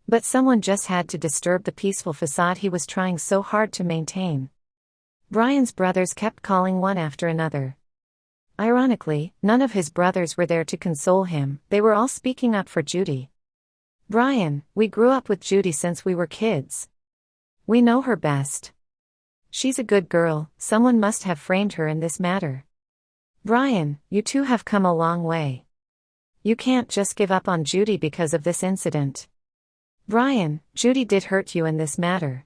But someone just had to disturb the peaceful facade he was trying so hard to maintain. Brian's brothers kept calling one after another. Ironically, none of his brothers were there to console him, they were all speaking up for Judy. Brian, we grew up with Judy since we were kids. We know her best. She's a good girl, someone must have framed her in this matter. Brian, you two have come a long way. You can't just give up on Judy because of this incident. Brian, Judy did hurt you in this matter.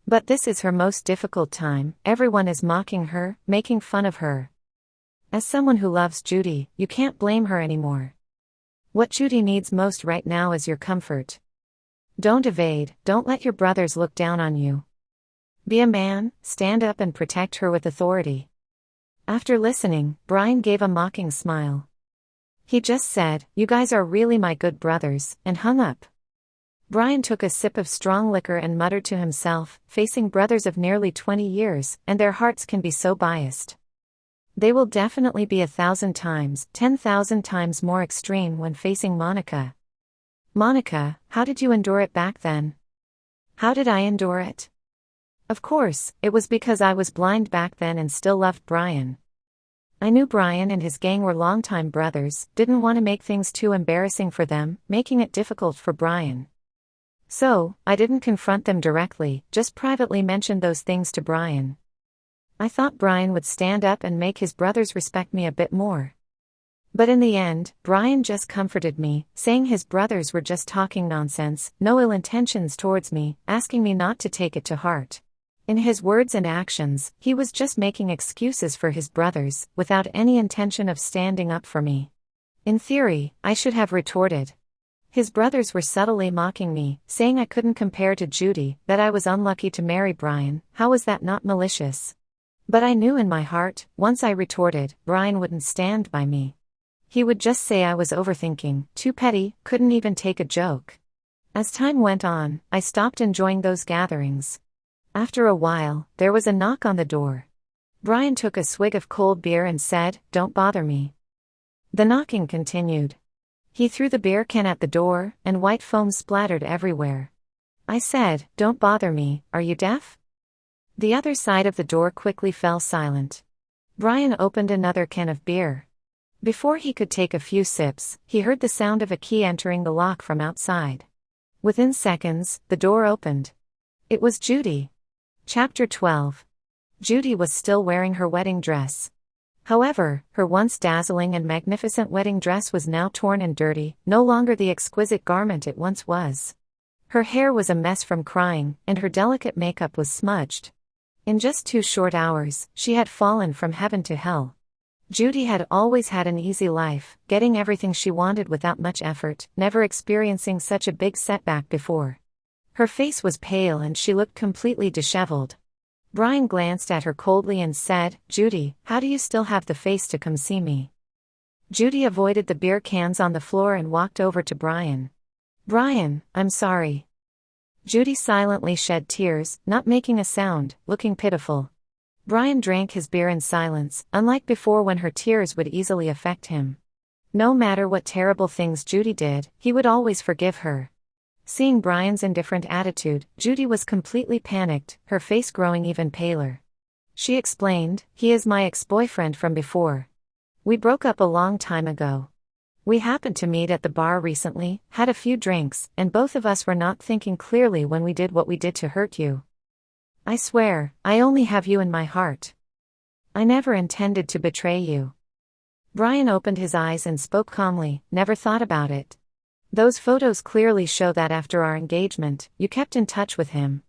But this is her most difficult time, everyone is mocking her, making fun of her. As someone who loves Judy, you can't blame her anymore. What Judy needs most right now is your comfort. Don't evade, don't let your brothers look down on you. Be a man, stand up and protect her with authority. After listening, Brian gave a mocking smile. He just said, you guys are really my good brothers, and hung up. Brian took a sip of strong liquor and muttered to himself, facing brothers of nearly 20 years, and their hearts can be so biased. They will definitely be 1,000 times, 10,000 times more extreme when facing Monica. Monica, how did you endure it back then? How did I endure it? Of course, it was because I was blind back then and still loved Brian. I knew Brian and his gang were longtime brothers, didn't want to make things too embarrassing for them, making it difficult for Brian. So, I didn't confront them directly, just privately mentioned those things to Brian. I thought Brian would stand up and make his brothers respect me a bit more. But in the end, Brian just comforted me, saying his brothers were just talking nonsense, no ill intentions towards me, asking me not to take it to heart. In his words and actions, he was just making excuses for his brothers, without any intention of standing up for me. In theory, I should have retorted. His brothers were subtly mocking me, saying I couldn't compare to Judy, that I was unlucky to marry Brian. How was that not malicious? But I knew in my heart, once I retorted, Brian wouldn't stand by me. He would just say I was overthinking, too petty, couldn't even take a joke. As time went on, I stopped enjoying those gatherings. After a while, there was a knock on the door. Brian took a swig of cold beer and said, "Don't bother me." The knocking continued. He threw the beer can at the door, and white foam splattered everywhere. I said, "Don't bother me, are you deaf?" The other side of the door quickly fell silent. Brian opened another can of beer. Before he could take a few sips, he heard the sound of a key entering the lock from outside. Within seconds, the door opened. It was Judy. Chapter 12. Judy was still wearing her wedding dress. However, her once dazzling and magnificent wedding dress was now torn and dirty, no longer the exquisite garment it once was. Her hair was a mess from crying, and her delicate makeup was smudged. In just 2 short hours, she had fallen from heaven to hell. Judy had always had an easy life, getting everything she wanted without much effort, never experiencing such a big setback before. Her face was pale and she looked completely disheveled. Brian glanced at her coldly and said, "Judy, how do you still have the face to come see me?" Judy avoided the beer cans on the floor and walked over to Brian. "Brian, I'm sorry." Judy silently shed tears, not making a sound, looking pitiful. Brian drank his beer in silence, unlike before when her tears would easily affect him. No matter what terrible things Judy did, he would always forgive her. Seeing Brian's indifferent attitude, Judy was completely panicked, her face growing even paler. She explained, "He is my ex-boyfriend from before. We broke up a long time ago. We happened to meet at the bar recently, had a few drinks, and both of us were not thinking clearly when we did what we did to hurt you. I swear, I only have you in my heart. I never intended to betray you." Brian opened his eyes and spoke calmly, "Never thought about it. Those photos clearly show that after our engagement, you kept in touch with him."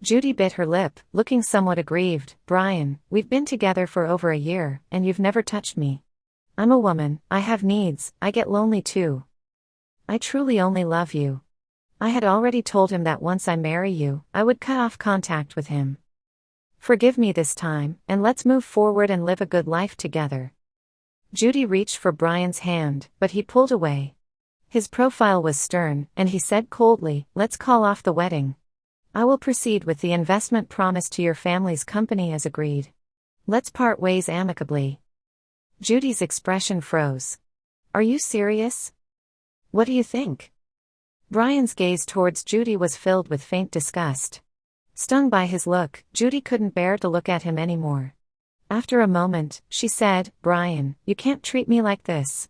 Judy bit her lip, looking somewhat aggrieved. "Brian, we've been together for over a year, and you've never touched me. I'm a woman, I have needs, I get lonely too. I truly only love you. I had already told him that once I marry you, I would cut off contact with him. Forgive me this time, and let's move forward and live a good life together." Judy reached for Brian's hand, but he pulled away. His profile was stern, and he said coldly, "Let's call off the wedding. I will proceed with the investment promised to your family's company as agreed. Let's part ways amicably." Judy's expression froze. "Are you serious? What do you think?" Brian's gaze towards Judy was filled with faint disgust. Stung by his look, Judy couldn't bear to look at him anymore. After a moment, she said, "Brian, you can't treat me like this.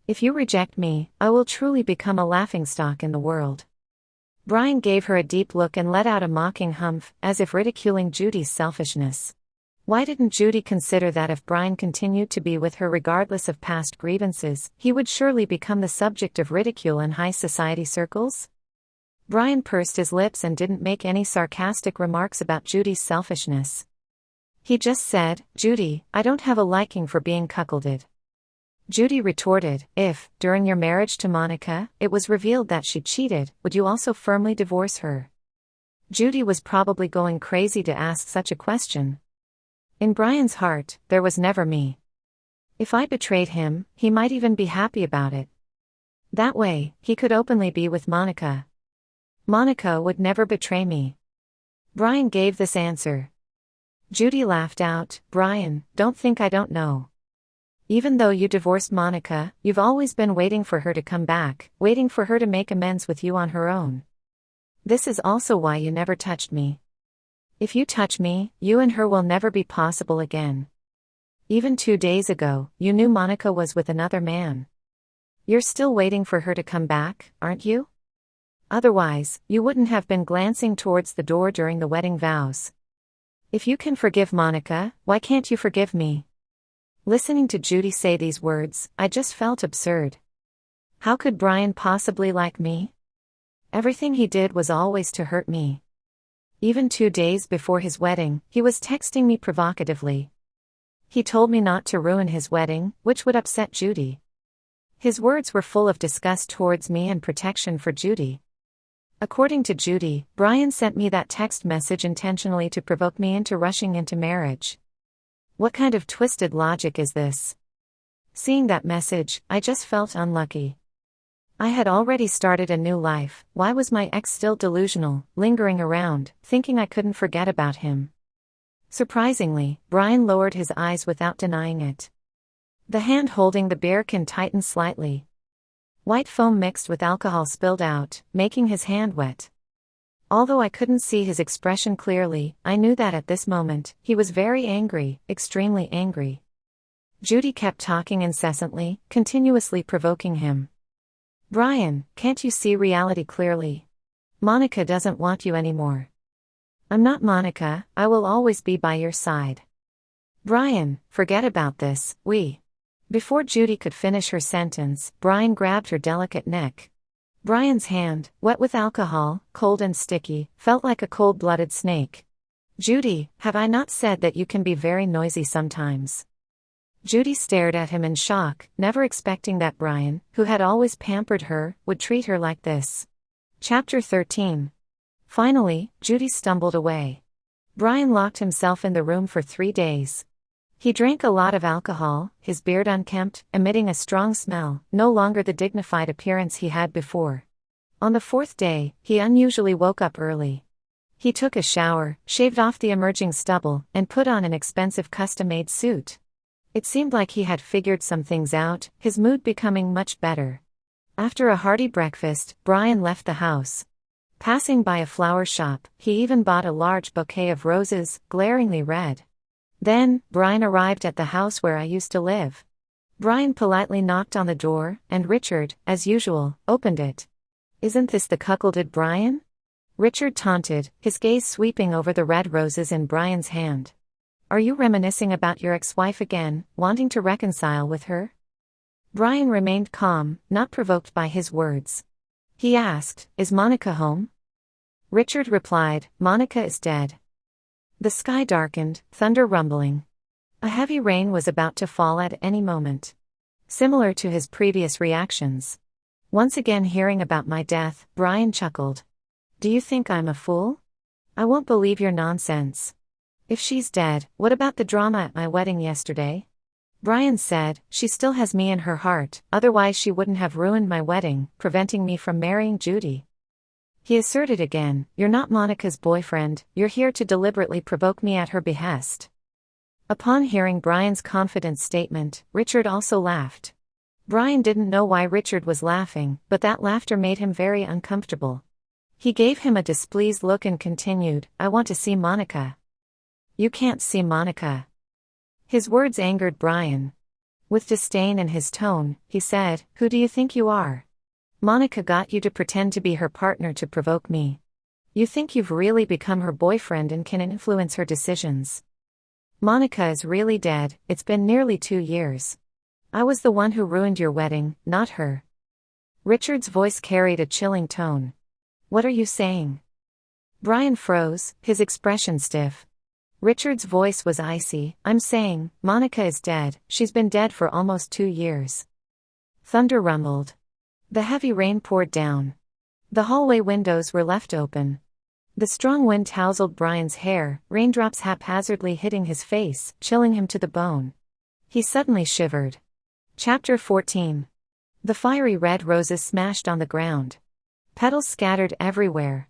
If you reject me, I will truly become a laughingstock in the world." Brian gave her a deep look and let out a mocking humph, as if ridiculing Judy's selfishness. Why didn't Judy consider that if Brian continued to be with her regardless of past grievances, he would surely become the subject of ridicule in high society circles? Brian pursed his lips and didn't make any sarcastic remarks about Judy's selfishness. He just said, "Judy, I don't have a liking for being cuckolded." Judy retorted, "If, during your marriage to Monica, it was revealed that she cheated, would you also firmly divorce her?" Judy was probably going crazy to ask such a question. In Brian's heart, there was never me. If I betrayed him, he might even be happy about it. That way, he could openly be with Monica. Monica would never betray me. Brian gave this answer. Judy laughed out, "Brian, don't think I don't know. Even though you divorced Monica, you've always been waiting for her to come back, waiting for her to make amends with you on her own. This is also why you never touched me. If you touch me, you and her will never be possible again. Even 2 days ago, you knew Monica was with another man. You're still waiting for her to come back, aren't you? Otherwise, you wouldn't have been glancing towards the door during the wedding vows. If you can forgive Monica, why can't you forgive me? Listening to Judy say these words, I just felt absurd. How could Brian possibly like me? Everything he did was always to hurt me. Even 2 days before his wedding, he was texting me provocatively. He told me not to ruin his wedding, which would upset Judy. His words were full of disgust towards me and protection for Judy. According to Judy, Brian sent me that text message intentionally to provoke me into rushing into marriage. What kind of twisted logic is this? Seeing that message, I just felt unlucky. I had already started a new life. Why was my ex still delusional, lingering around, thinking I couldn't forget about him? Surprisingly, Brian lowered his eyes without denying it. The hand holding the beer can tightened slightly. White foam mixed with alcohol spilled out, making his hand wet. Although I couldn't see his expression clearly, I knew that at this moment, he was very angry, extremely angry. Judy kept talking incessantly, continuously provoking him. Brian, can't you see reality clearly? Monica doesn't want you anymore. I'm not Monica, I will always be by your side. Brian, forget about this, Before Judy could finish her sentence, Brian grabbed her delicate neck. Brian's hand, wet with alcohol, cold and sticky, felt like a cold-blooded snake. Judy, have I not said that you can be very noisy sometimes? Judy stared at him in shock, never expecting that Brian, who had always pampered her, would treat her like this. Chapter 13. Finally, Judy stumbled away. Brian locked himself in the room for 3 days. He drank a lot of alcohol, his beard unkempt, emitting a strong smell, no longer the dignified appearance he had before. On the 4th day, he unusually woke up early. He took a shower, shaved off the emerging stubble, and put on an expensive custom-made suit. It seemed like he had figured some things out, his mood becoming much better. After a hearty breakfast, Brian left the house. Passing by a flower shop, he even bought a large bouquet of roses, glaringly red. Then, Brian arrived at the house where I used to live. Brian politely knocked on the door, and Richard, as usual, opened it. Isn't this the cuckolded Brian? Richard taunted, his gaze sweeping over the red roses in Brian's hand. Are you reminiscing about your ex-wife again, wanting to reconcile with her? Brian remained calm, not provoked by his words. He asked, Is Monica home? Richard replied, Monica is dead. The sky darkened, thunder rumbling. A heavy rain was about to fall at any moment. Similar to his previous reactions. Once again hearing about my death, Brian chuckled. Do you think I'm a fool? I won't believe your nonsense. If she's dead, what about the drama at my wedding yesterday? Brian said, She still has me in her heart, otherwise she wouldn't have ruined my wedding, preventing me from marrying Judy. He asserted again, You're not Monica's boyfriend, you're here to deliberately provoke me at her behest. Upon hearing Brian's confident statement, Richard also laughed. Brian didn't know why Richard was laughing, but that laughter made him very uncomfortable. He gave him a displeased look and continued, I want to see Monica. You can't see Monica. His words angered Brian. With disdain in his tone, he said, Who do you think you are? Monica got you to pretend to be her partner to provoke me. You think you've really become her boyfriend and can influence her decisions. Monica is really dead, it's been nearly 2 years. I was the one who ruined your wedding, not her. Richard's voice carried a chilling tone. What are you saying? Brian froze, his expression stiff. Richard's voice was icy, I'm saying, Monica is dead, she's been dead for almost 2 years. Thunder rumbled. The heavy rain poured down. The hallway windows were left open. The strong wind tousled Brian's hair, raindrops haphazardly hitting his face, chilling him to the bone. He suddenly shivered. Chapter 14. The fiery red roses smashed on the ground. Petals scattered everywhere.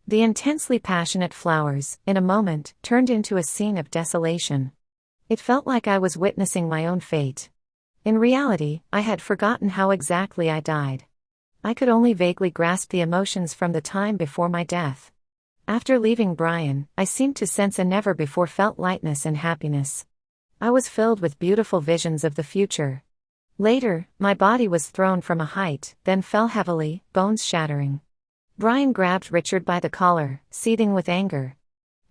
The intensely passionate flowers, in a moment, turned into a scene of desolation. It felt like I was witnessing my own fate. In reality, I had forgotten how exactly I died. I could only vaguely grasp the emotions from the time before my death. After leaving Brian, I seemed to sense a never-before-felt lightness and happiness. I was filled with beautiful visions of the future. Later, my body was thrown from a height, then fell heavily, bones shattering. Brian grabbed Richard by the collar, seething with anger.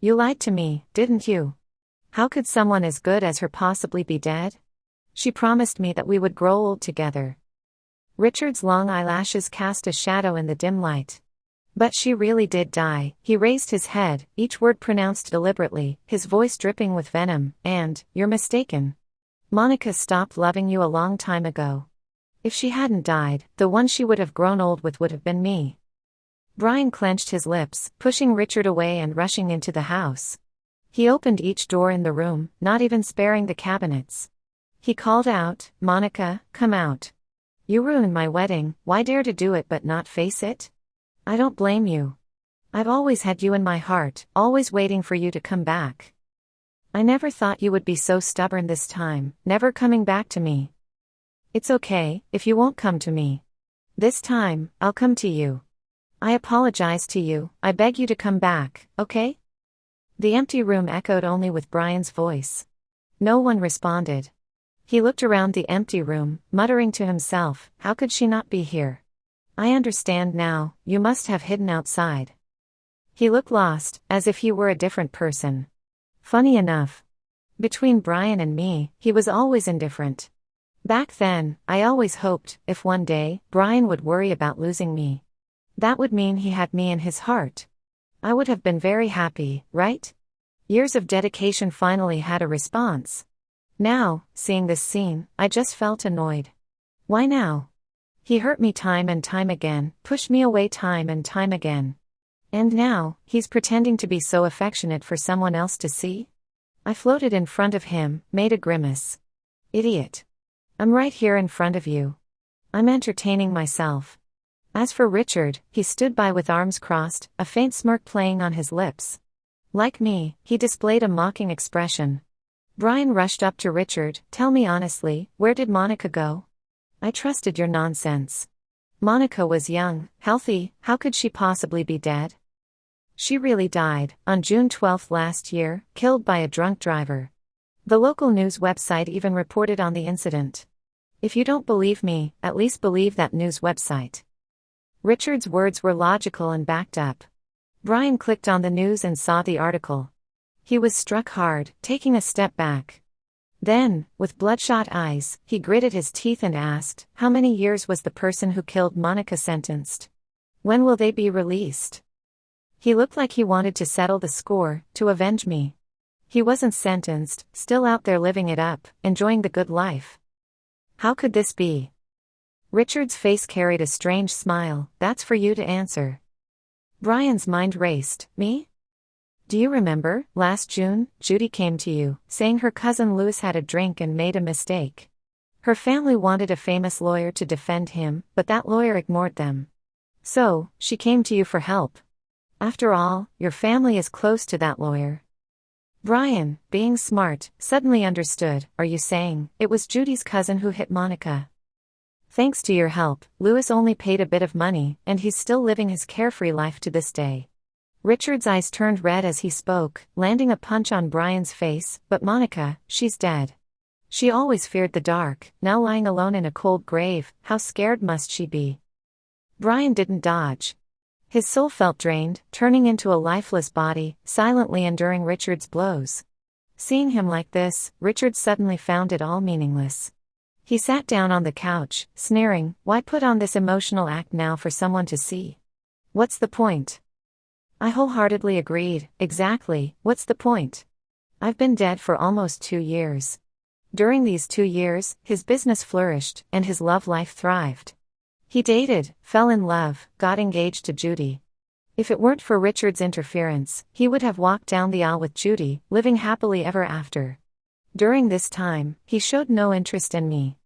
You lied to me, didn't you? How could someone as good as her possibly be dead? She promised me that we would grow old together. Richard's long eyelashes cast a shadow in the dim light. But she really did die. He raised his head, each word pronounced deliberately, his voice dripping with venom. And, you're mistaken. Monica stopped loving you a long time ago. If she hadn't died, the one she would have grown old with would have been me. Brian clenched his lips, pushing Richard away and rushing into the house. He opened each door in the room, not even sparing the cabinets. He called out, Monica, come out. You ruined my wedding, why dare to do it but not face it? I don't blame you. I've always had you in my heart, always waiting for you to come back. I never thought you would be so stubborn this time, never coming back to me. It's okay, if you won't come to me. This time, I'll come to you. I apologize to you, I beg you to come back, okay? The empty room echoed only with Brian's voice. No one responded. He looked around the empty room, muttering to himself, how could she not be here? I understand now, you must have hidden outside. He looked lost, as if he were a different person. Funny enough. Between Brian and me, he was always indifferent. Back then, I always hoped, if one day, Brian would worry about losing me. That would mean he had me in his heart. I would have been very happy, right? Years of dedication finally had a response. Now, seeing this scene, I just felt annoyed. Why now? He hurt me time and time again, pushed me away time and time again. And now, he's pretending to be so affectionate for someone else to see? I floated in front of him, made a grimace. Idiot. I'm right here in front of you. I'm entertaining myself. As for Richard, he stood by with arms crossed, a faint smirk playing on his lips. Like me, he displayed a mocking expression. Brian rushed up to Richard, tell me honestly, where did Monica go? I trusted your nonsense. Monica was young, healthy, how could she possibly be dead? She really died, on June 12 last year, killed by a drunk driver. The local news website even reported on the incident. If you don't believe me, at least believe that news website. Richard's words were logical and backed up. Brian clicked on the news and saw the article. He was struck hard, taking a step back. Then, with bloodshot eyes, he gritted his teeth and asked, how many years was the person who killed Monica sentenced? When will they be released? He looked like he wanted to settle the score, to avenge me. He wasn't sentenced, still out there living it up, enjoying the good life. How could this be? Richard's face carried a strange smile, that's for you to answer. Brian's mind raced, me? Do you remember, last June, Judy came to you, saying her cousin Louis had a drink and made a mistake. Her family wanted a famous lawyer to defend him, but that lawyer ignored them. So, she came to you for help. After all, your family is close to that lawyer. Brian, being smart, suddenly understood, are you saying, it was Judy's cousin who hit Monica? Thanks to your help, Louis only paid a bit of money, and he's still living his carefree life to this day. Richard's eyes turned red as he spoke, landing a punch on Brian's face, but Monica, she's dead. She always feared the dark, now lying alone in a cold grave, how scared must she be? Brian didn't dodge. His soul felt drained, turning into a lifeless body, silently enduring Richard's blows. Seeing him like this, Richard suddenly found it all meaningless. He sat down on the couch, sneering, why put on this emotional act now for someone to see? What's the point? I wholeheartedly agreed, exactly, what's the point? I've been dead for almost 2 years. During these 2 years, his business flourished, and his love life thrived. He dated, fell in love, got engaged to Judy. If it weren't for Richard's interference, he would have walked down the aisle with Judy, living happily ever after. During this time, he showed no interest in me.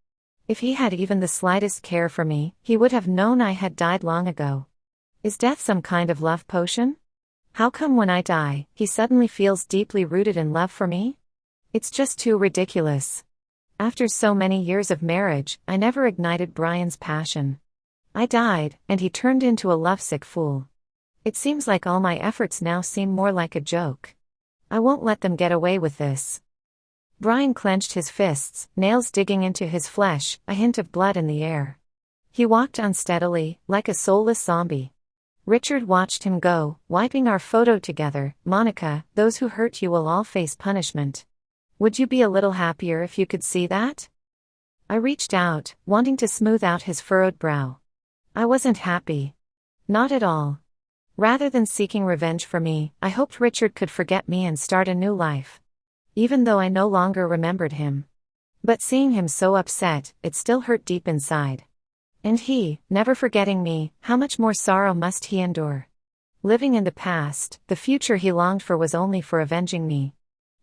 If he had even the slightest care for me, he would have known I had died long ago. Is death some kind of love potion? How come when I die, he suddenly feels deeply rooted in love for me? It's just too ridiculous. After so many years of marriage, I never ignited Brian's passion. I died, and he turned into a lovesick fool. It seems like all my efforts now seem more like a joke. I won't let them get away with this. Brian clenched his fists, nails digging into his flesh, a hint of blood in the air. He walked unsteadily, like a soulless zombie. Richard watched him go, wiping our photo together. Monica, those who hurt you will all face punishment. Would you be a little happier if you could see that? I reached out, wanting to smooth out his furrowed brow. I wasn't happy. Not at all. Rather than seeking revenge for me, I hoped Richard could forget me and start a new life. Even though I no longer remembered him. But seeing him so upset, it still hurt deep inside. And he, never forgetting me, how much more sorrow must he endure? Living in the past, the future he longed for was only for avenging me.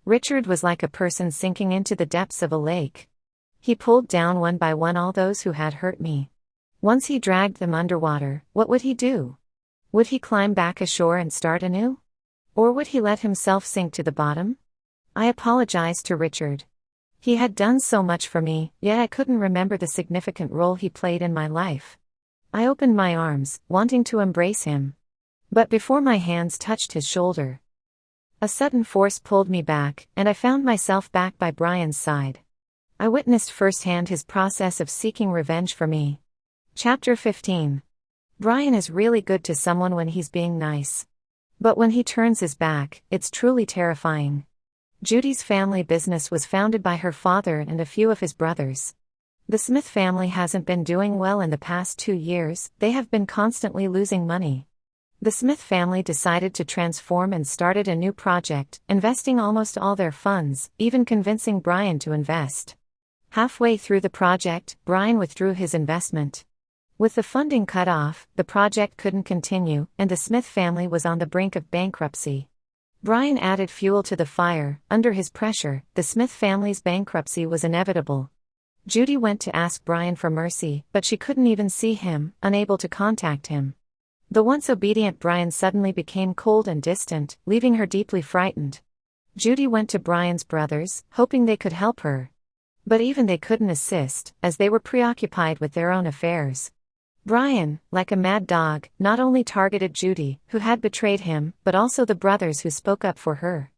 Richard was like a person sinking into the depths of a lake. He pulled down one by one all those who had hurt me. Once he dragged them underwater, what would he do? Would he climb back ashore and start anew? Or would he let himself sink to the bottom? I apologized to Richard. He had done so much for me, yet I couldn't remember the significant role he played in my life. I opened my arms, wanting to embrace him. But before my hands touched his shoulder, a sudden force pulled me back, and I found myself back by Brian's side. I witnessed firsthand his process of seeking revenge for me. Chapter 15. Brian is really good to someone when he's being nice. But when he turns his back, it's truly terrifying. Judy's family business was founded by her father and a few of his brothers. The Smith family hasn't been doing well in the past 2 years, they have been constantly losing money. The Smith family decided to transform and started a new project, investing almost all their funds, even convincing Brian to invest. Halfway through the project, Brian withdrew his investment. With the funding cut off, the project couldn't continue, and the Smith family was on the brink of bankruptcy. Brian added fuel to the fire. Under his pressure, the Smith family's bankruptcy was inevitable. Judy went to ask Brian for mercy, but she couldn't even see him, unable to contact him. The once obedient Brian suddenly became cold and distant, leaving her deeply frightened. Judy went to Brian's brothers, hoping they could help her. But even they couldn't assist, as they were preoccupied with their own affairs. Brian, like a mad dog, not only targeted Judy, who had betrayed him, but also the brothers who spoke up for her.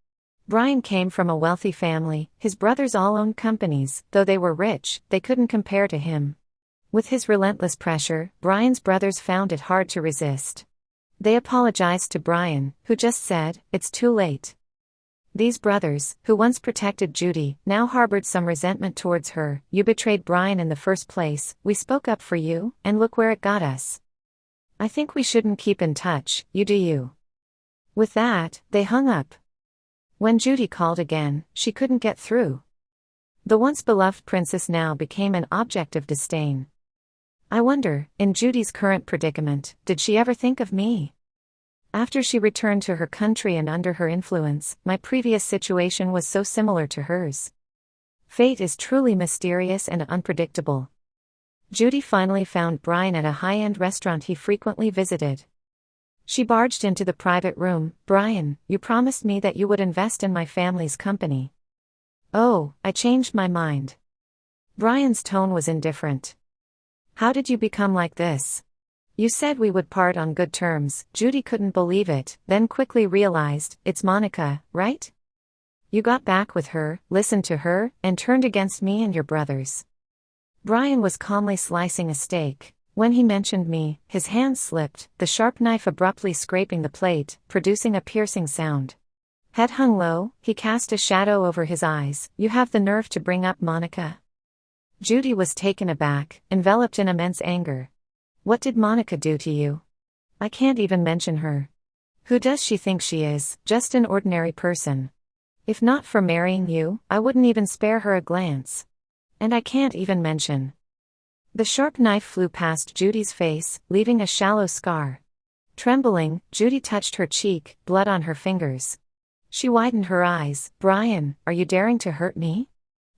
Brian came from a wealthy family, his brothers all owned companies, though they were rich, they couldn't compare to him. With his relentless pressure, Brian's brothers found it hard to resist. They apologized to Brian, who just said, "It's too late." These brothers, who once protected Judy, now harbored some resentment towards her. "You betrayed Brian in the first place, we spoke up for you, and look where it got us. I think we shouldn't keep in touch, you do you." With that, they hung up. When Judy called again, she couldn't get through. The once beloved princess now became an object of disdain. I wonder, in Judy's current predicament, did she ever think of me? After she returned to her country and under her influence, my previous situation was so similar to hers. Fate is truly mysterious and unpredictable. Judy finally found Brian at a high-end restaurant he frequently visited. She barged into the private room. "Brian, you promised me that you would invest in my family's company." "Oh, I changed my mind." Brian's tone was indifferent. "How did you become like this? You said we would part on good terms." Judy couldn't believe it, then quickly realized, "It's Monica, right? You got back with her, listened to her, and turned against me and your brothers." Brian was calmly slicing a steak. When he mentioned me, his hand slipped, the sharp knife abruptly scraping the plate, producing a piercing sound. Head hung low, he cast a shadow over his eyes. "You have the nerve to bring up Monica?" Judy was taken aback, enveloped in immense anger. "What did Monica do to you? I can't even mention her. Who does she think she is? Just an ordinary person. If not for marrying you, I wouldn't even spare her a glance. And I can't even mention." The sharp knife flew past Judy's face, leaving a shallow scar. Trembling, Judy touched her cheek, blood on her fingers. She widened her eyes. "Brian, are you daring to hurt me?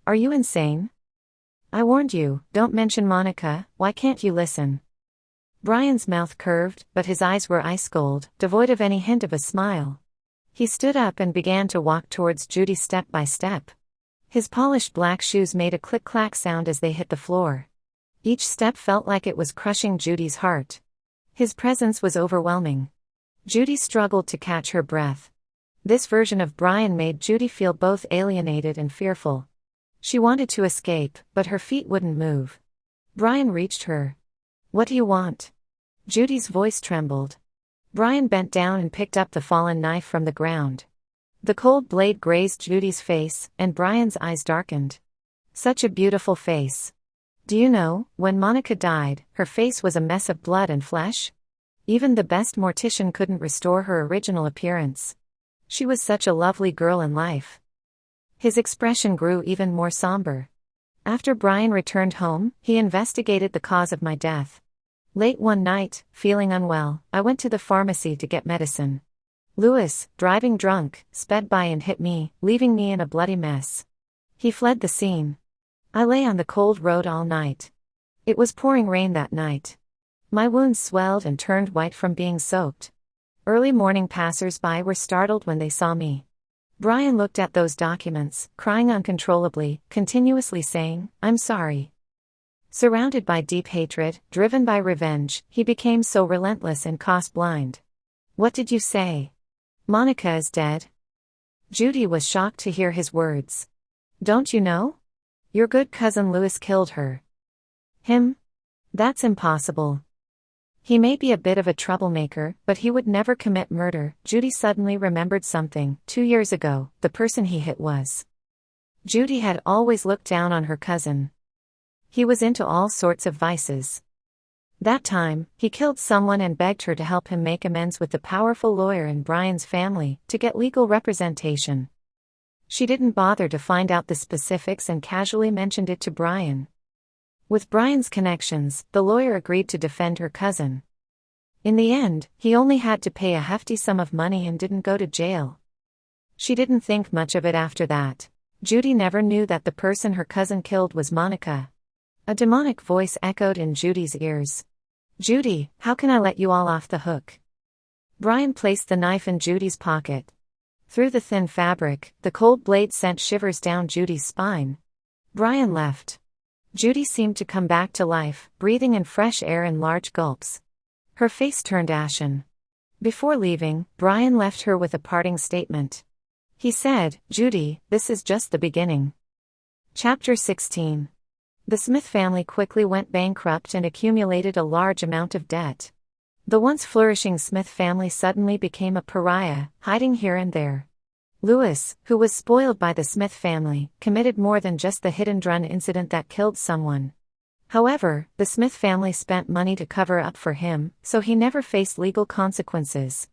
Are you insane? I warned you, don't mention Monica, why can't you listen?" Brian's mouth curved, but his eyes were ice-cold, devoid of any hint of a smile. He stood up and began to walk towards Judy step by step. His polished black shoes made a click-clack sound as they hit the floor. Each step felt like it was crushing Judy's heart. His presence was overwhelming. Judy struggled to catch her breath. This version of Brian made Judy feel both alienated and fearful. She wanted to escape, but her feet wouldn't move. Brian reached her. "What do you want?" Judy's voice trembled. Brian bent down and picked up the fallen knife from the ground. The cold blade grazed Judy's face, and Brian's eyes darkened. Such a beautiful face. Do you know, when Monica died, her face was a mess of blood and flesh? Even the best mortician couldn't restore her original appearance. She was such a lovely girl in life. His expression grew even more somber. After Brian returned home, he investigated the cause of my death. Late one night, feeling unwell, I went to the pharmacy to get medicine. Louis, driving drunk, sped by and hit me, leaving me in a bloody mess. He fled the scene. I lay on the cold road all night. It was pouring rain that night. My wounds swelled and turned white from being soaked. Early morning passers-by were startled when they saw me. Brian looked at those documents, crying uncontrollably, continuously saying, "I'm sorry." Surrounded by deep hatred, driven by revenge, he became so relentless and cost-blind. "What did you say? Monica is dead?" Judy was shocked to hear his words. "Don't you know? Your good cousin Louis killed her." "Him? That's impossible. He may be a bit of a troublemaker, but he would never commit murder." Judy suddenly remembered something. 2 years ago, the person he hit was. Judy had always looked down on her cousin. He was into all sorts of vices. That time, he killed someone and begged her to help him make amends with the powerful lawyer in Brian's family, to get legal representation. She didn't bother to find out the specifics and casually mentioned it to Brian. With Brian's connections, the lawyer agreed to defend her cousin. In the end, he only had to pay a hefty sum of money and didn't go to jail. She didn't think much of it after that. Judy never knew that the person her cousin killed was Monica. A demonic voice echoed in Judy's ears. "Judy, how can I let you all off the hook?" Brian placed the knife in Judy's pocket. Through the thin fabric, the cold blade sent shivers down Judy's spine. Brian left. Judy seemed to come back to life, breathing in fresh air in large gulps. Her face turned ashen. Before leaving, Brian left her with a parting statement. He said, "Judy, this is just the beginning." Chapter 16. The Smith family quickly went bankrupt and accumulated a large amount of debt. The once flourishing Smith family suddenly became a pariah, hiding here and there. Louis, who was spoiled by the Smith family, committed more than just the hit-and-run incident that killed someone. However, the Smith family spent money to cover up for him, so he never faced legal consequences.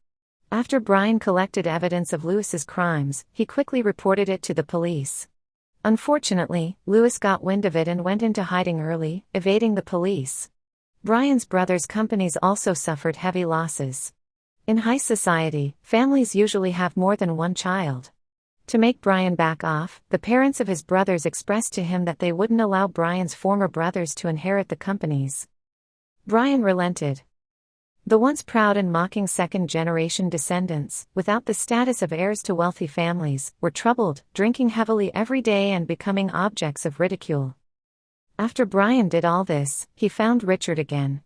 After Brian collected evidence of Louis's crimes, he quickly reported it to the police. Unfortunately, Louis got wind of it and went into hiding early, evading the police. Brian's brothers' companies also suffered heavy losses. In high society, families usually have more than one child. To make Brian back off, the parents of his brothers expressed to him that they wouldn't allow Brian's former brothers to inherit the companies. Brian relented. The once proud and mocking second-generation descendants, without the status of heirs to wealthy families, were troubled, drinking heavily every day and becoming objects of ridicule. After Brian did all this, he found Richard again.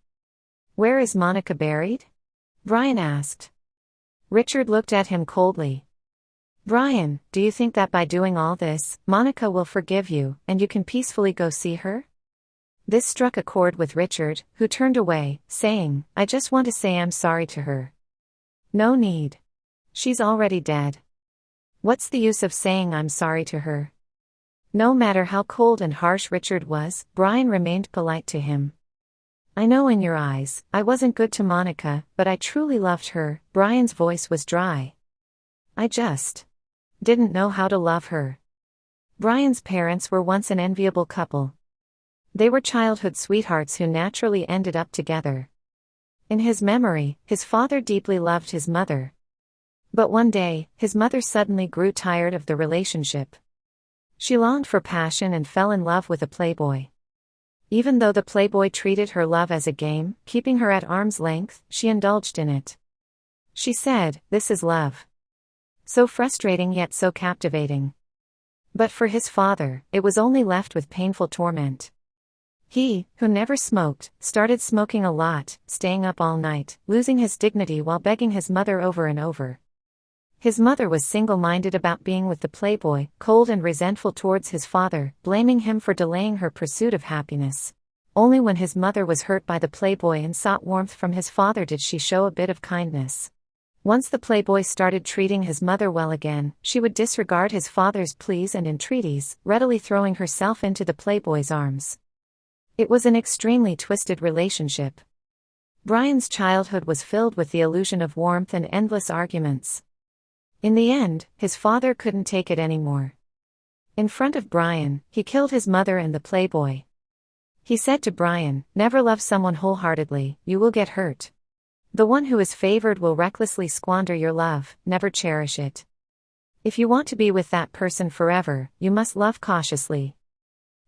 "Where is Monica buried?" Brian asked. Richard looked at him coldly. "Brian, do you think that by doing all this, Monica will forgive you, and you can peacefully go see her?" This struck a chord with Richard, who turned away, saying, "I just want to say I'm sorry to her." "No need. She's already dead. What's the use of saying I'm sorry to her?" No matter how cold and harsh Richard was, Brian remained polite to him. "I know in your eyes, I wasn't good to Monica, but I truly loved her." Brian's voice was dry. "I just didn't know how to love her." Brian's parents were once an enviable couple. They were childhood sweethearts who naturally ended up together. In his memory, his father deeply loved his mother. But one day, his mother suddenly grew tired of the relationship. She longed for passion and fell in love with a playboy. Even though the playboy treated her love as a game, keeping her at arm's length, she indulged in it. She said, "This is love. So frustrating yet so captivating." But for his father, it was only left with painful torment. He, who never smoked, started smoking a lot, staying up all night, losing his dignity while begging his mother over and over. His mother was single-minded about being with the playboy, cold and resentful towards his father, blaming him for delaying her pursuit of happiness. Only when his mother was hurt by the playboy and sought warmth from his father did she show a bit of kindness. Once the playboy started treating his mother well again, she would disregard his father's pleas and entreaties, readily throwing herself into the playboy's arms. It was an extremely twisted relationship. Brian's childhood was filled with the illusion of warmth and endless arguments. In the end, his father couldn't take it anymore. In front of Brian, he killed his mother and the playboy. He said to Brian, "Never love someone wholeheartedly, you will get hurt. The one who is favored will recklessly squander your love, never cherish it. If you want to be with that person forever, you must love cautiously."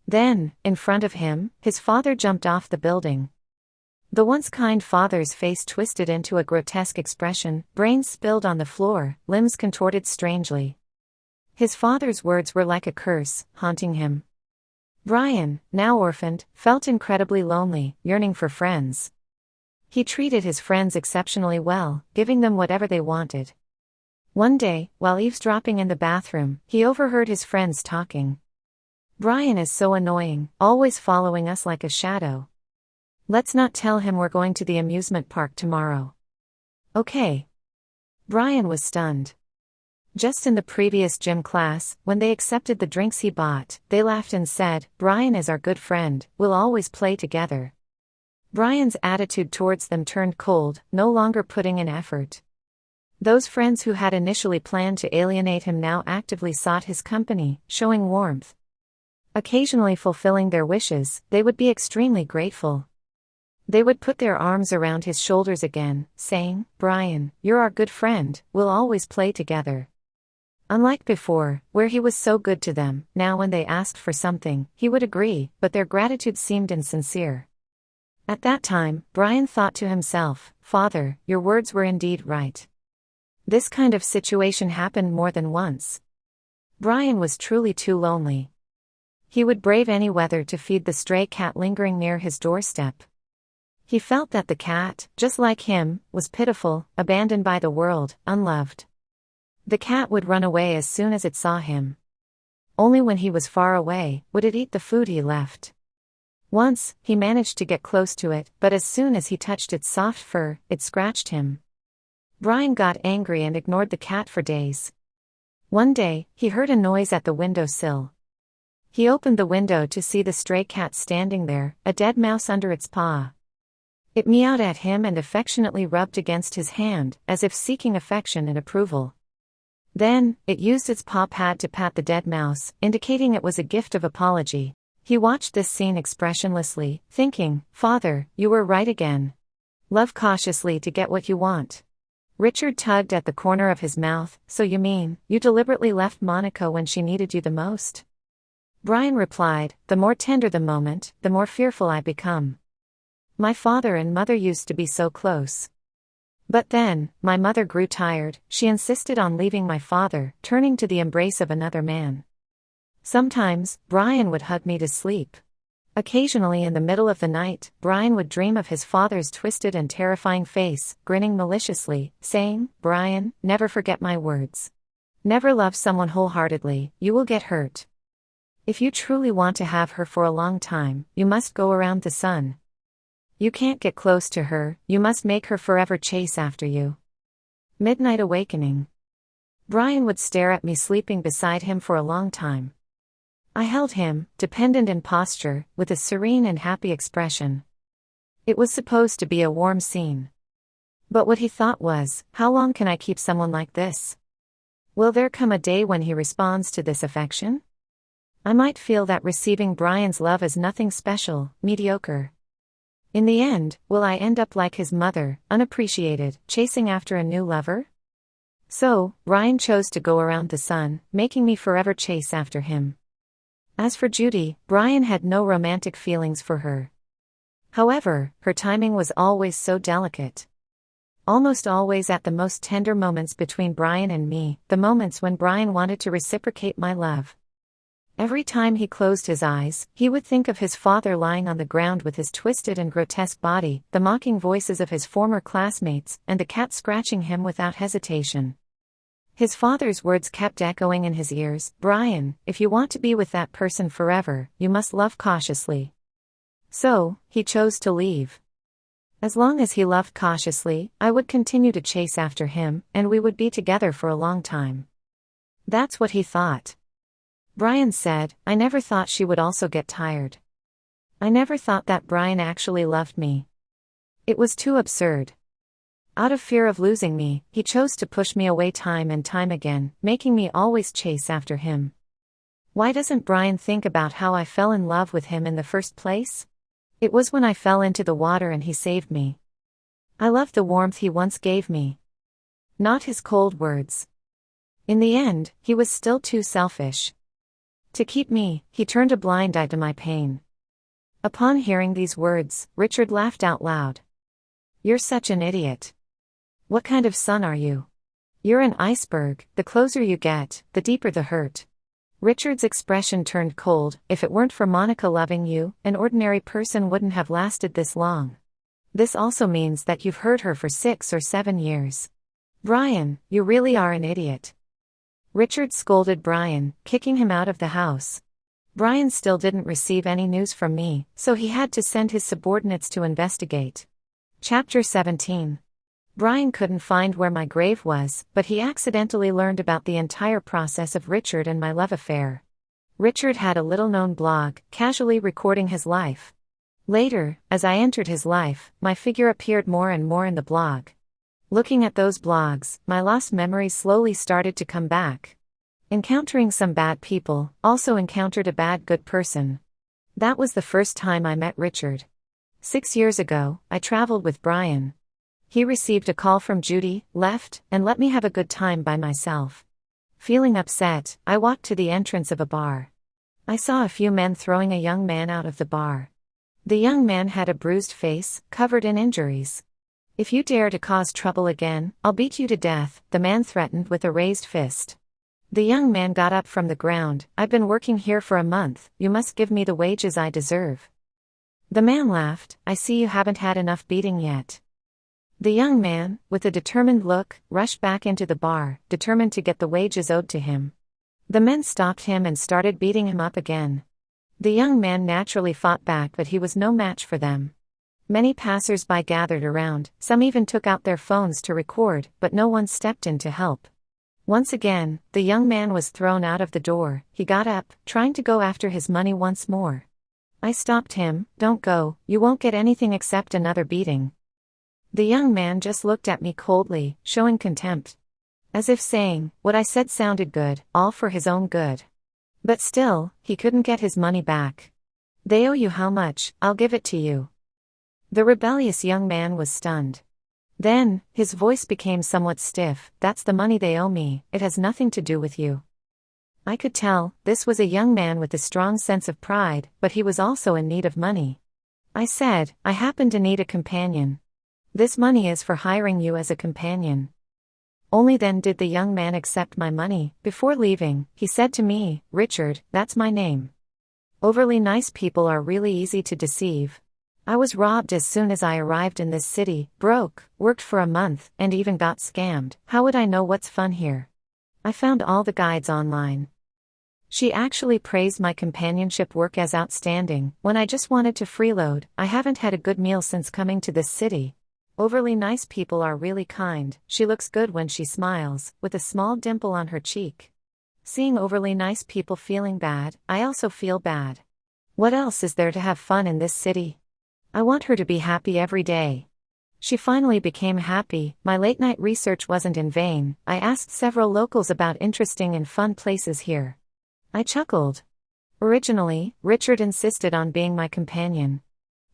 Then, in front of him, his father jumped off the building. The once kind father's face twisted into a grotesque expression, brains spilled on the floor, limbs contorted strangely. His father's words were like a curse, haunting him. Brian, now orphaned, felt incredibly lonely, yearning for friends. He treated his friends exceptionally well, giving them whatever they wanted. One day, while eavesdropping in the bathroom, he overheard his friends talking. "Brian is so annoying, always following us like a shadow. Let's not tell him we're going to the amusement park tomorrow." "Okay." Brian was stunned. Just in the previous gym class, when they accepted the drinks he bought, they laughed and said, "Brian is our good friend, we'll always play together." Brian's attitude towards them turned cold, no longer putting in effort. Those friends who had initially planned to alienate him now actively sought his company, showing warmth. Occasionally fulfilling their wishes, they would be extremely grateful. They would put their arms around his shoulders again, saying, "Brian, you're our good friend, we'll always play together." Unlike before, where he was so good to them, now when they asked for something, he would agree, but their gratitude seemed insincere. At that time, Brian thought to himself, "Father, your words were indeed right." This kind of situation happened more than once. Brian was truly too lonely. He would brave any weather to feed the stray cat lingering near his doorstep. He felt that the cat, just like him, was pitiful, abandoned by the world, unloved. The cat would run away as soon as it saw him. Only when he was far away, would it eat the food he left. Once, he managed to get close to it, but as soon as he touched its soft fur, it scratched him. Brian got angry and ignored the cat for days. One day, he heard a noise at the windowsill. He opened the window to see the stray cat standing there, a dead mouse under its paw. It meowed at him and affectionately rubbed against his hand, as if seeking affection and approval. Then, it used its paw pad to pat the dead mouse, indicating it was a gift of apology. He watched this scene expressionlessly, thinking, "Father, you were right again. Love cautiously to get what you want." Richard tugged at the corner of his mouth. "So you mean, you deliberately left Monica when she needed you the most?" Brian replied, "The more tender the moment, the more fearful I become. My father and mother used to be so close. But then, my mother grew tired, she insisted on leaving my father, turning to the embrace of another man. Sometimes, Brian would hug me to sleep. Occasionally in the middle of the night, Brian would dream of his father's twisted and terrifying face, grinning maliciously, saying, 'Brian, never forget my words. Never love someone wholeheartedly, you will get hurt. If you truly want to have her for a long time, you must go around the sun. You can't get close to her, you must make her forever chase after you.'" Midnight awakening. Brian would stare at me sleeping beside him for a long time. I held him, dependent in posture, with a serene and happy expression. It was supposed to be a warm scene. But what he thought was, "How long can I keep someone like this? Will there come a day when he responds to this affection? I might feel that receiving Brian's love is nothing special, mediocre. In the end, will I end up like his mother, unappreciated, chasing after a new lover?" So, Brian chose to go around the sun, making me forever chase after him. As for Judy, Brian had no romantic feelings for her. However, her timing was always so delicate. Almost always at the most tender moments between Brian and me, the moments when Brian wanted to reciprocate my love. Every time he closed his eyes, he would think of his father lying on the ground with his twisted and grotesque body, the mocking voices of his former classmates, and the cat scratching him without hesitation. His father's words kept echoing in his ears, "Brian, if you want to be with that person forever, you must love cautiously." So, he chose to leave. As long as he loved cautiously, I would continue to chase after him, and we would be together for a long time. That's what he thought. Brian said, "I never thought she would also get tired. I never thought that Brian actually loved me. It was too absurd. Out of fear of losing me, he chose to push me away time and time again, making me always chase after him. Why doesn't Brian think about how I fell in love with him in the first place? It was when I fell into the water and he saved me. I loved the warmth he once gave me. Not his cold words. In the end, he was still too selfish. To keep me, he turned a blind eye to my pain. Upon hearing these words, Richard laughed out loud. "You're such an idiot. What kind of son are you? You're an iceberg, the closer you get, the deeper the hurt." Richard's expression turned cold. "If it weren't for Monica loving you, an ordinary person wouldn't have lasted this long. This also means that you've hurt her for 6 or 7 years. Brian, you really are an idiot." Richard scolded Brian, kicking him out of the house. Brian still didn't receive any news from me, so he had to send his subordinates to investigate. Chapter 17. Brian couldn't find where my grave was, but he accidentally learned about the entire process of Richard and my love affair. Richard had a little-known blog, casually recording his life. Later, as I entered his life, my figure appeared more and more in the blog. Looking at those blogs, my lost memories slowly started to come back. Encountering some bad people, also encountered a bad good person. That was the first time I met Richard. 6 years ago, I traveled with Brian. He received a call from Judy, left, and let me have a good time by myself. Feeling upset, I walked to the entrance of a bar. I saw a few men throwing a young man out of the bar. The young man had a bruised face, covered in injuries. "If you dare to cause trouble again, I'll beat you to death," the man threatened with a raised fist. The young man got up from the ground. "I've been working here for a month, you must give me the wages I deserve." The man laughed. "I see you haven't had enough beating yet." The young man, with a determined look, rushed back into the bar, determined to get the wages owed to him. The men stopped him and started beating him up again. The young man naturally fought back, but he was no match for them. Many passers-by gathered around, some even took out their phones to record, but no one stepped in to help. Once again, the young man was thrown out of the door. He got up, trying to go after his money once more. I stopped him. "Don't go, you won't get anything except another beating." The young man just looked at me coldly, showing contempt. As if saying, what I said sounded good, all for his own good. But still, he couldn't get his money back. "They owe you how much? I'll give it to you." The rebellious young man was stunned. Then, his voice became somewhat stiff. "That's the money they owe me, it has nothing to do with you." I could tell, this was a young man with a strong sense of pride, but he was also in need of money. I said, "I happen to need a companion. This money is for hiring you as a companion." Only then did the young man accept my money. Before leaving, he said to me, "Richard, that's my name. Overly nice people are really easy to deceive. I was robbed as soon as I arrived in this city, broke, worked for a month, and even got scammed. How would I know what's fun here? I found all the guides online." She actually praised my companionship work as outstanding. "When I just wanted to freeload, I haven't had a good meal since coming to this city. Overly nice people are really kind. She looks good when she smiles, with a small dimple on her cheek." Seeing overly nice people feeling bad, I also feel bad. What else is there to have fun in this city? I want her to be happy every day. She finally became happy. My late-night research wasn't in vain. I asked several locals about interesting and fun places here. I chuckled. Originally, Richard insisted on being my companion.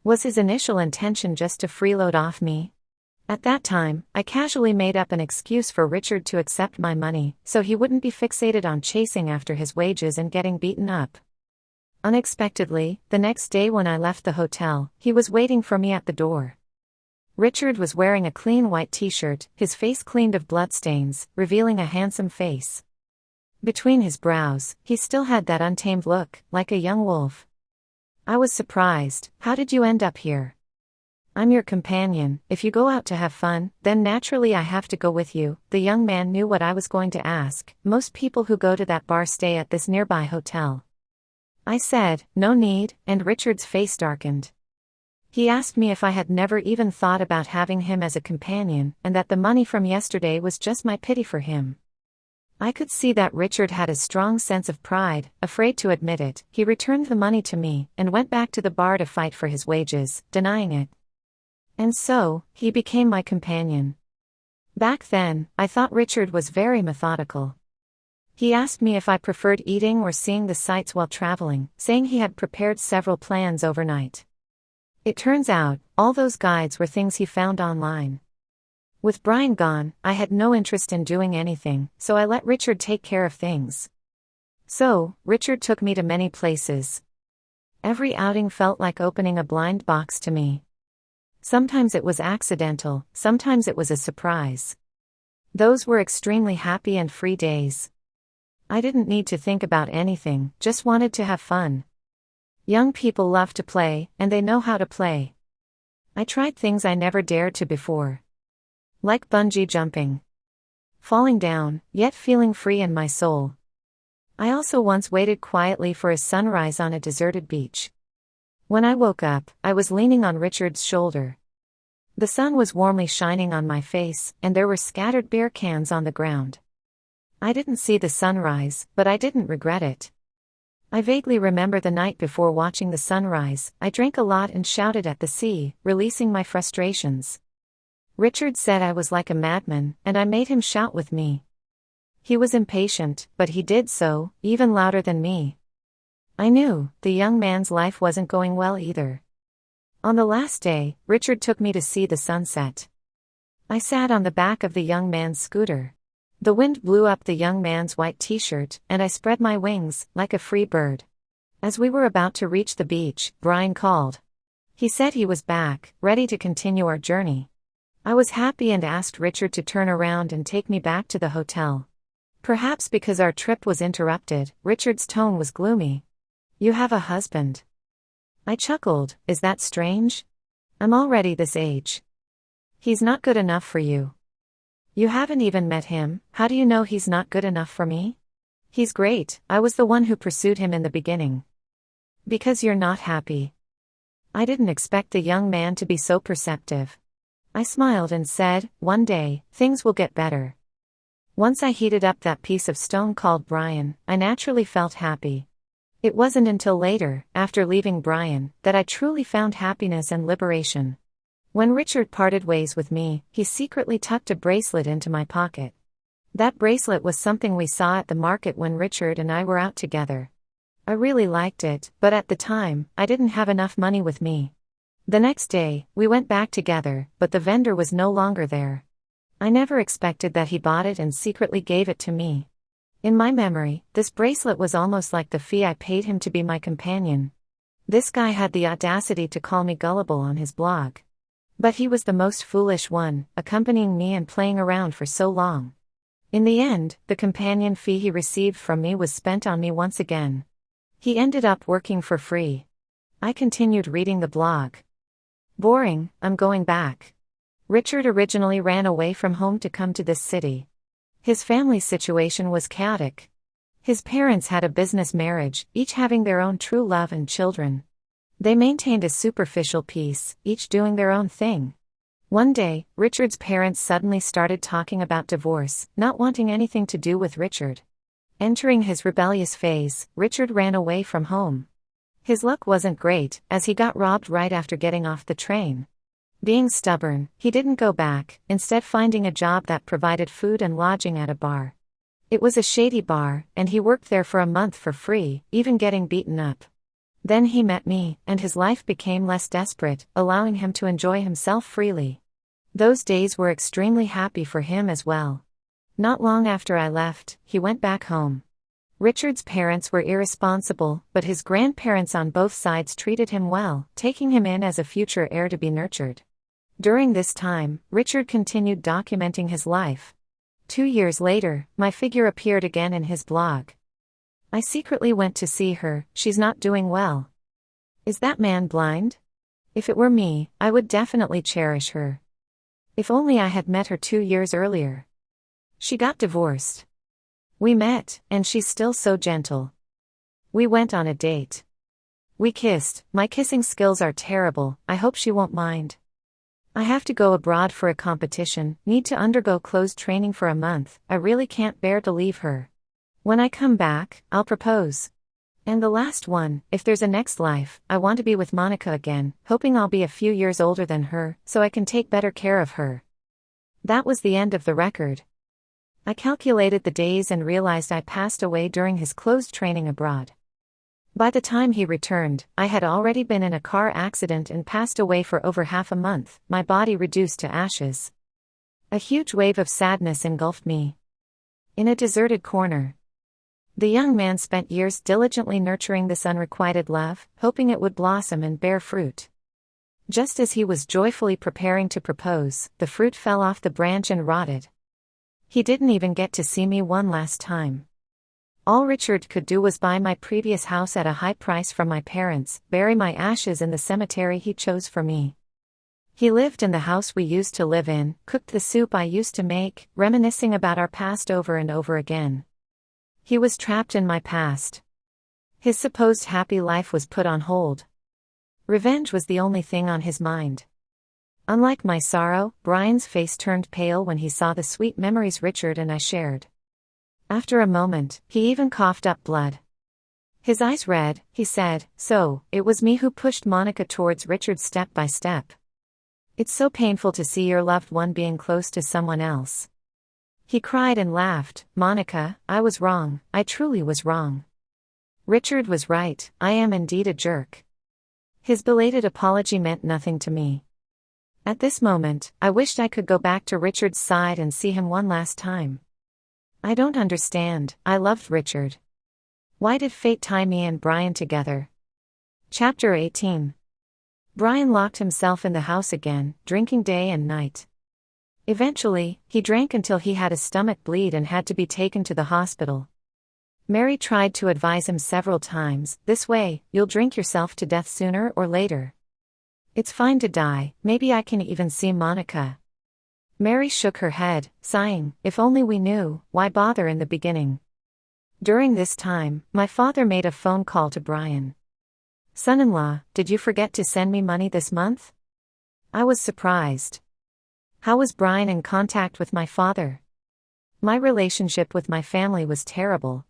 Was his initial intention just to freeload off me? At that time, I casually made up an excuse for Richard to accept my money, so he wouldn't be fixated on chasing after his wages and getting beaten up. Unexpectedly, the next day when I left the hotel, he was waiting for me at the door. Richard was wearing a clean white t-shirt, his face cleaned of bloodstains, revealing a handsome face. Between his brows, he still had that untamed look, like a young wolf. I was surprised. "How did you end up here?" "I'm your companion. If you go out to have fun, then naturally I have to go with you." The young man knew what I was going to ask. "Most people who go to that bar stay at this nearby hotel." I said, "No need," and Richard's face darkened. He asked me if I had never even thought about having him as a companion, and that the money from yesterday was just my pity for him. I could see that Richard had a strong sense of pride. Afraid to admit it, he returned the money to me and went back to the bar to fight for his wages, denying it. And so, he became my companion. Back then, I thought Richard was very methodical. He asked me if I preferred eating or seeing the sights while traveling, saying he had prepared several plans overnight. It turns out, all those guides were things he found online. With Brian gone, I had no interest in doing anything, so I let Richard take care of things. So, Richard took me to many places. Every outing felt like opening a blind box to me. Sometimes it was accidental, sometimes it was a surprise. Those were extremely happy and free days. I didn't need to think about anything, just wanted to have fun. Young people love to play, and they know how to play. I tried things I never dared to before. Like bungee jumping. Falling down, yet feeling free in my soul. I also once waited quietly for a sunrise on a deserted beach. When I woke up, I was leaning on Richard's shoulder. The sun was warmly shining on my face, and there were scattered beer cans on the ground. I didn't see the sunrise, but I didn't regret it. I vaguely remember the night before watching the sunrise. I drank a lot and shouted at the sea, releasing my frustrations. Richard said I was like a madman, and I made him shout with me. He was impatient, but he did so, even louder than me. I knew, the young man's life wasn't going well either. On the last day, Richard took me to see the sunset. I sat on the back of the young man's scooter. The wind blew up the young man's white t-shirt, and I spread my wings, like a free bird. As we were about to reach the beach, Brian called. He said he was back, ready to continue our journey. I was happy and asked Richard to turn around and take me back to the hotel. Perhaps because our trip was interrupted, Richard's tone was gloomy. "You have a husband." I chuckled. "Is that strange? I'm already this age." "He's not good enough for you." "You haven't even met him, how do you know he's not good enough for me?" "He's great, I was the one who pursued him in the beginning." "Because you're not happy." I didn't expect the young man to be so perceptive. I smiled and said, "One day, things will get better." Once I heated up that piece of stone called Brian, I naturally felt happy. It wasn't until later, after leaving Brian, that I truly found happiness and liberation. When Richard parted ways with me, he secretly tucked a bracelet into my pocket. That bracelet was something we saw at the market when Richard and I were out together. I really liked it, but at the time, I didn't have enough money with me. The next day, we went back together, but the vendor was no longer there. I never expected that he bought it and secretly gave it to me. In my memory, this bracelet was almost like the fee I paid him to be my companion. This guy had the audacity to call me gullible on his blog. But he was the most foolish one, accompanying me and playing around for so long. In the end, the companion fee he received from me was spent on me once again. He ended up working for free. I continued reading the blog. Boring, I'm going back. Richard originally ran away from home to come to this city. His family situation was chaotic. His parents had a business marriage, each having their own true love and children. They maintained a superficial peace, each doing their own thing. One day, Richard's parents suddenly started talking about divorce, not wanting anything to do with Richard. Entering his rebellious phase, Richard ran away from home. His luck wasn't great, as he got robbed right after getting off the train. Being stubborn, he didn't go back, instead finding a job that provided food and lodging at a bar. It was a shady bar, and he worked there for a month for free, even getting beaten up. Then he met me, and his life became less desperate, allowing him to enjoy himself freely. Those days were extremely happy for him as well. Not long after I left, he went back home. Richard's parents were irresponsible, but his grandparents on both sides treated him well, taking him in as a future heir to be nurtured. During this time, Richard continued documenting his life. 2 years later, my figure appeared again in his blog. I secretly went to see her, she's not doing well. Is that man blind? If it were me, I would definitely cherish her. If only I had met her 2 years earlier. She got divorced. We met, and she's still so gentle. We went on a date. We kissed. My kissing skills are terrible, I hope she won't mind. I have to go abroad for a competition, need to undergo closed training for a month, I really can't bear to leave her. When I come back, I'll propose. And the last one, if there's a next life, I want to be with Monica again, hoping I'll be a few years older than her, so I can take better care of her. That was the end of the record. I calculated the days and realized I passed away during his closed training abroad. By the time he returned, I had already been in a car accident and passed away for over half a month, my body reduced to ashes. A huge wave of sadness engulfed me. In a deserted corner, the young man spent years diligently nurturing this unrequited love, hoping it would blossom and bear fruit. Just as he was joyfully preparing to propose, the fruit fell off the branch and rotted. He didn't even get to see me one last time. All Richard could do was buy my previous house at a high price from my parents, bury my ashes in the cemetery he chose for me. He lived in the house we used to live in, cooked the soup I used to make, reminiscing about our past over and over again. He was trapped in my past. His supposed happy life was put on hold. Revenge was the only thing on his mind. Unlike my sorrow, Brian's face turned pale when he saw the sweet memories Richard and I shared. After a moment, he even coughed up blood. His eyes red, he said, "So, it was me who pushed Monica towards Richard step by step. It's so painful to see your loved one being close to someone else." He cried and laughed, "Monica, I was wrong, I truly was wrong. Richard was right, I am indeed a jerk." His belated apology meant nothing to me. At this moment, I wished I could go back to Richard's side and see him one last time. I don't understand, I loved Richard. Why did fate tie me and Brian together? Chapter 18. Brian locked himself in the house again, drinking day and night. Eventually, he drank until he had a stomach bleed and had to be taken to the hospital. Mary tried to advise him several times, "This way, you'll drink yourself to death sooner or later. It's fine to die, maybe I can even see Monica." Mary shook her head, sighing, "If only we knew, why bother in the beginning?" During this time, my father made a phone call to Brian. "Son-in-law, did you forget to send me money this month?" I was surprised. How was Brian in contact with my father? My relationship with my family was terrible.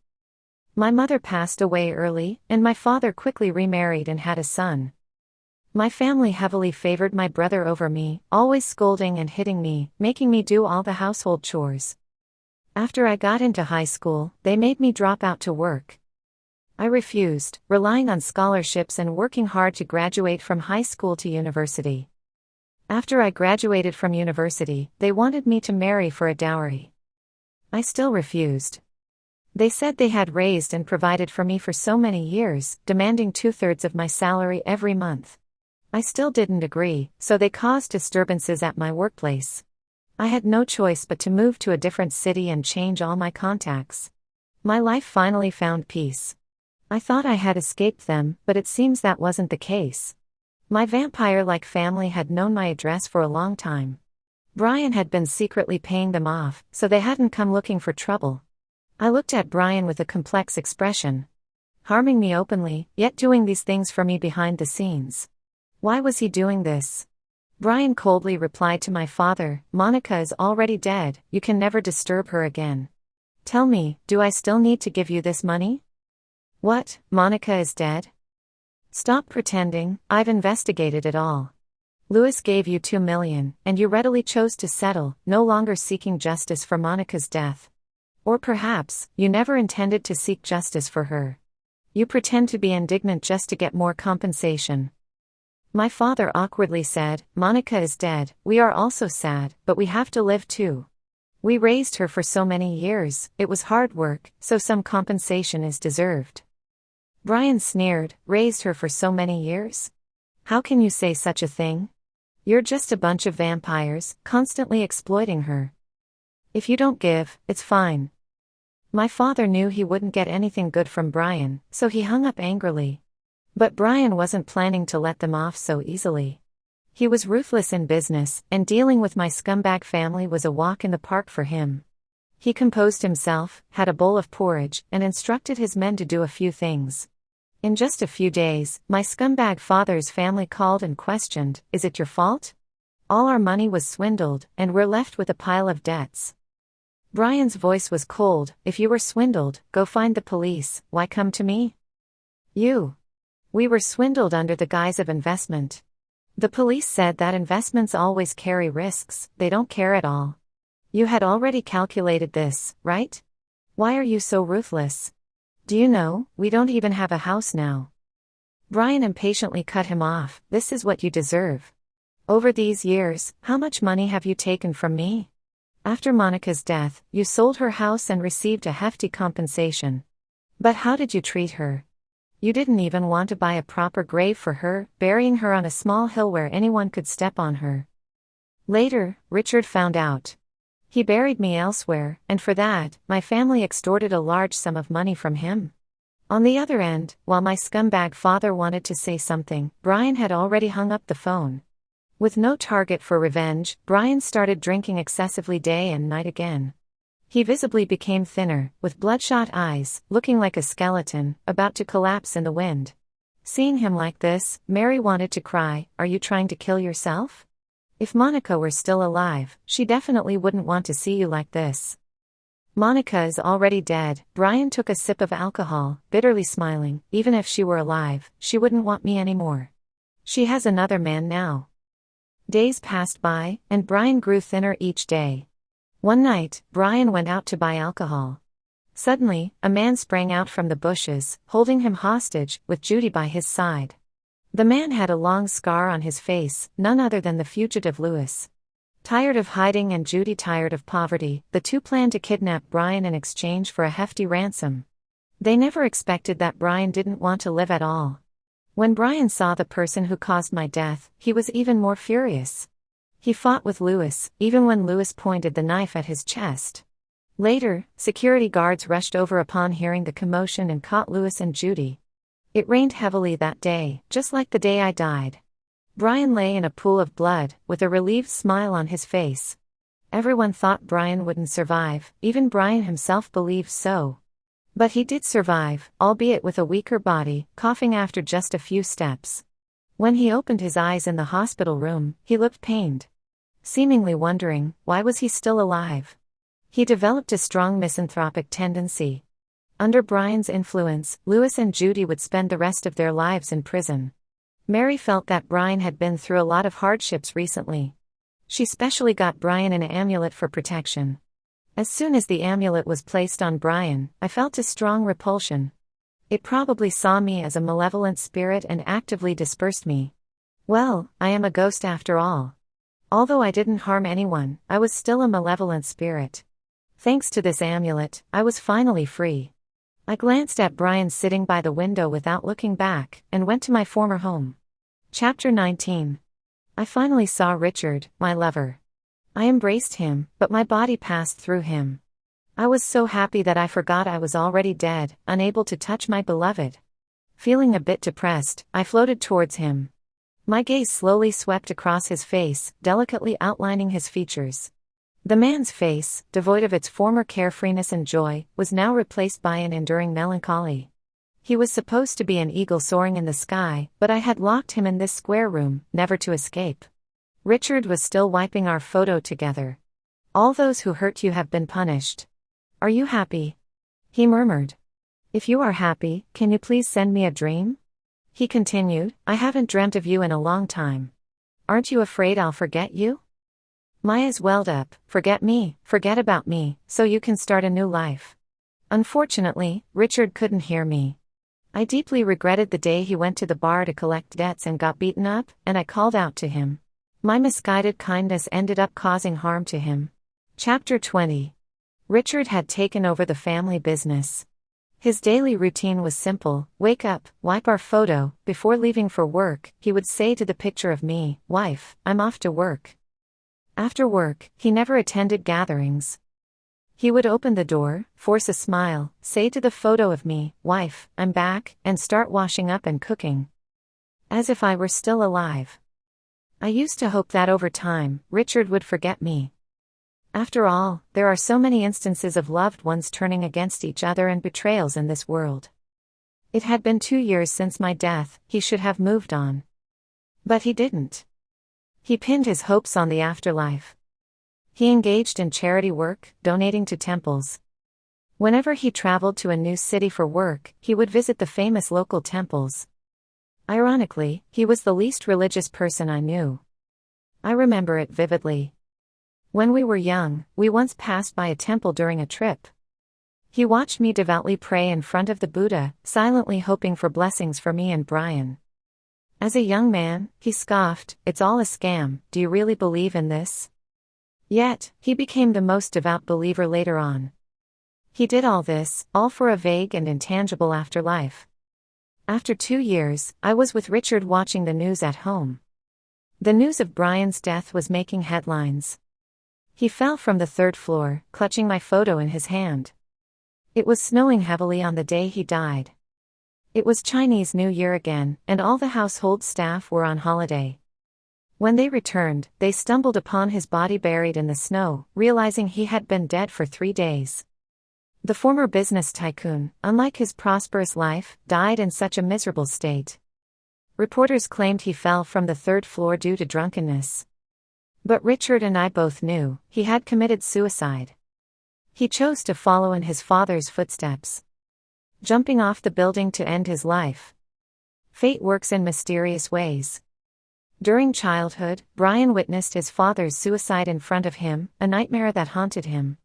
My mother passed away early, and my father quickly remarried and had a son. My family heavily favored my brother over me, always scolding and hitting me, making me do all the household chores. After I got into high school, they made me drop out to work. I refused, relying on scholarships and working hard to graduate from high school to university. After I graduated from university, they wanted me to marry for a dowry. I still refused. They said they had raised and provided for me for so many years, demanding 2/3 of my salary every month. I still didn't agree, so they caused disturbances at my workplace. I had no choice but to move to a different city and change all my contacts. My life finally found peace. I thought I had escaped them, but it seems that wasn't the case. My vampire-like family had known my address for a long time. Brian had been secretly paying them off, so they hadn't come looking for trouble. I looked at Brian with a complex expression. Harming me openly, yet doing these things for me behind the scenes. Why was he doing this? Brian coldly replied to my father, "Monica is already dead, you can never disturb her again. Tell me, do I still need to give you this money?" "What, Monica is dead? Stop pretending, I've investigated it all. Louis gave you $2 million, and you readily chose to settle, no longer seeking justice for Monica's death. Or perhaps, you never intended to seek justice for her. You pretend to be indignant just to get more compensation." My father awkwardly said, "Monica is dead, we are also sad, but we have to live too. We raised her for so many years, it was hard work, so some compensation is deserved." Brian sneered, "Raised her for so many years? How can you say such a thing? You're just a bunch of vampires, constantly exploiting her. If you don't give, it's fine." My father knew he wouldn't get anything good from Brian, so he hung up angrily. But Brian wasn't planning to let them off so easily. He was ruthless in business, and dealing with my scumbag family was a walk in the park for him. He composed himself, had a bowl of porridge, and instructed his men to do a few things. In just a few days, my scumbag father's family called and questioned, "Is it your fault? All our money was swindled, and we're left with a pile of debts. Brian's voice was cold. If you were swindled, go find the police, why come to me? We were swindled under the guise of investment. The police said that investments always carry risks, they don't care at all. You had already calculated this, right? Why are you so ruthless? Do you know, we don't even have a house now. Brian impatiently cut him off. This is what you deserve. Over these years, how much money have you taken from me? After Monica's death, you sold her house and received a hefty compensation. But how did you treat her? You didn't even want to buy a proper grave for her, burying her on a small hill where anyone could step on her. Later, Richard found out. He buried me elsewhere, and for that, my family extorted a large sum of money from him. On the other end, while my scumbag father wanted to say something, Brian had already hung up the phone. With no target for revenge, Brian started drinking excessively day and night again. He visibly became thinner, with bloodshot eyes, looking like a skeleton, about to collapse in the wind. Seeing him like this, Mary wanted to cry. Are you trying to kill yourself? If Monica were still alive, she definitely wouldn't want to see you like this. Monica is already dead. Brian took a sip of alcohol, bitterly smiling. Even if she were alive, she wouldn't want me anymore. She has another man now. Days passed by, and Brian grew thinner each day. One night, Brian went out to buy alcohol. Suddenly, a man sprang out from the bushes, holding him hostage, with Judy by his side. The man had a long scar on his face, none other than the fugitive Lewis. Tired of hiding and Judy tired of poverty, the two planned to kidnap Brian in exchange for a hefty ransom. They never expected that Brian didn't want to live at all. When Brian saw the person who caused my death, he was even more furious. He fought with Lewis, even when Lewis pointed the knife at his chest. Later, security guards rushed over upon hearing the commotion and caught Lewis and Judy. It rained heavily that day, just like the day I died. Brian lay in a pool of blood, with a relieved smile on his face. Everyone thought Brian wouldn't survive, even Brian himself believed so. But he did survive, albeit with a weaker body, coughing after just a few steps. When he opened his eyes in the hospital room, he looked pained. Seemingly wondering, why was he still alive? He developed a strong misanthropic tendency. Under Brian's influence, Lewis and Judy would spend the rest of their lives in prison. Mary felt that Brian had been through a lot of hardships recently. She specially got Brian an amulet for protection. As soon as the amulet was placed on Brian, I felt a strong repulsion. It probably saw me as a malevolent spirit and actively dispersed me. Well, I am a ghost after all. Although I didn't harm anyone, I was still a malevolent spirit. Thanks to this amulet, I was finally free. I glanced at Brian sitting by the window without looking back, and went to my former home. Chapter 19. I finally saw Richard, my lover. I embraced him, but my body passed through him. I was so happy that I forgot I was already dead, unable to touch my beloved. Feeling a bit depressed, I floated towards him. My gaze slowly swept across his face, delicately outlining his features. The man's face, devoid of its former carefreeness and joy, was now replaced by an enduring melancholy. He was supposed to be an eagle soaring in the sky, but I had locked him in this square room, never to escape. Richard was still wiping our photo together. All those who hurt you have been punished. Are you happy? He murmured. If you are happy, can you please send me a dream? He continued, I haven't dreamt of you in a long time. Aren't you afraid I'll forget you? My eyes welled up. Forget me, forget about me, so you can start a new life. Unfortunately, Richard couldn't hear me. I deeply regretted the day he went to the bar to collect debts and got beaten up, and I called out to him. My misguided kindness ended up causing harm to him. Chapter 20. Richard had taken over the family business. His daily routine was simple: wake up, wipe our photo. Before leaving for work, he would say to the picture of me, "Wife, I'm off to work." After work, he never attended gatherings. He would open the door, force a smile, say to the photo of me, "Wife, I'm back," and start washing up and cooking. As if I were still alive. I used to hope that over time, Richard would forget me. After all, there are so many instances of loved ones turning against each other and betrayals in this world. It had been 2 years since my death, he should have moved on. But he didn't. He pinned his hopes on the afterlife. He engaged in charity work, donating to temples. Whenever he traveled to a new city for work, he would visit the famous local temples. Ironically, he was the least religious person I knew. I remember it vividly. When we were young, we once passed by a temple during a trip. He watched me devoutly pray in front of the Buddha, silently hoping for blessings for me and Brian. As a young man, he scoffed, "It's all a scam, do you really believe in this?" Yet, he became the most devout believer later on. He did all this, all for a vague and intangible afterlife. After 2 years, I was with Richard watching the news at home. The news of Brian's death was making headlines. He fell from the 3rd floor, clutching my photo in his hand. It was snowing heavily on the day he died. It was Chinese New Year again, and all the household staff were on holiday. When they returned, they stumbled upon his body buried in the snow, realizing he had been dead for 3 days. The former business tycoon, unlike his prosperous life, died in such a miserable state. Reporters claimed he fell from the 3rd floor due to drunkenness. But Richard and I both knew he had committed suicide. He chose to follow in his father's footsteps, jumping off the building to end his life. Fate works in mysterious ways. During childhood, Brian witnessed his father's suicide in front of him, a nightmare that haunted him.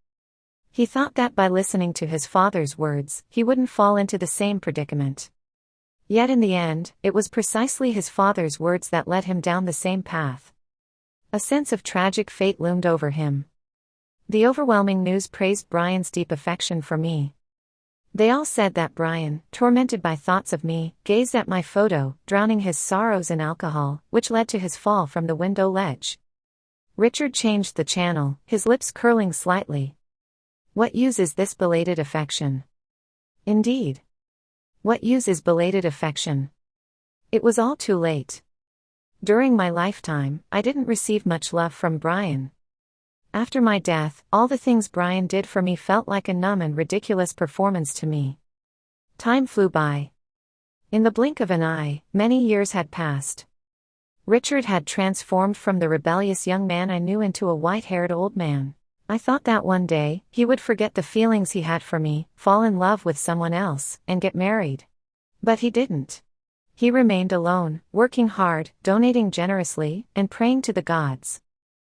He thought that by listening to his father's words, he wouldn't fall into the same predicament. Yet in the end, it was precisely his father's words that led him down the same path. A sense of tragic fate loomed over him. The overwhelming news praised Brian's deep affection for me. They all said that Brian, tormented by thoughts of me, gazed at my photo, drowning his sorrows in alcohol, which led to his fall from the window ledge. Richard changed the channel, his lips curling slightly. What use is this belated affection? Indeed. What use is belated affection? It was all too late. During my lifetime, I didn't receive much love from Brian. After my death, all the things Brian did for me felt like a numb and ridiculous performance to me. Time flew by. In the blink of an eye, many years had passed. Richard had transformed from the rebellious young man I knew into a white-haired old man. I thought that one day, he would forget the feelings he had for me, fall in love with someone else, and get married. But he didn't. He remained alone, working hard, donating generously, and praying to the gods.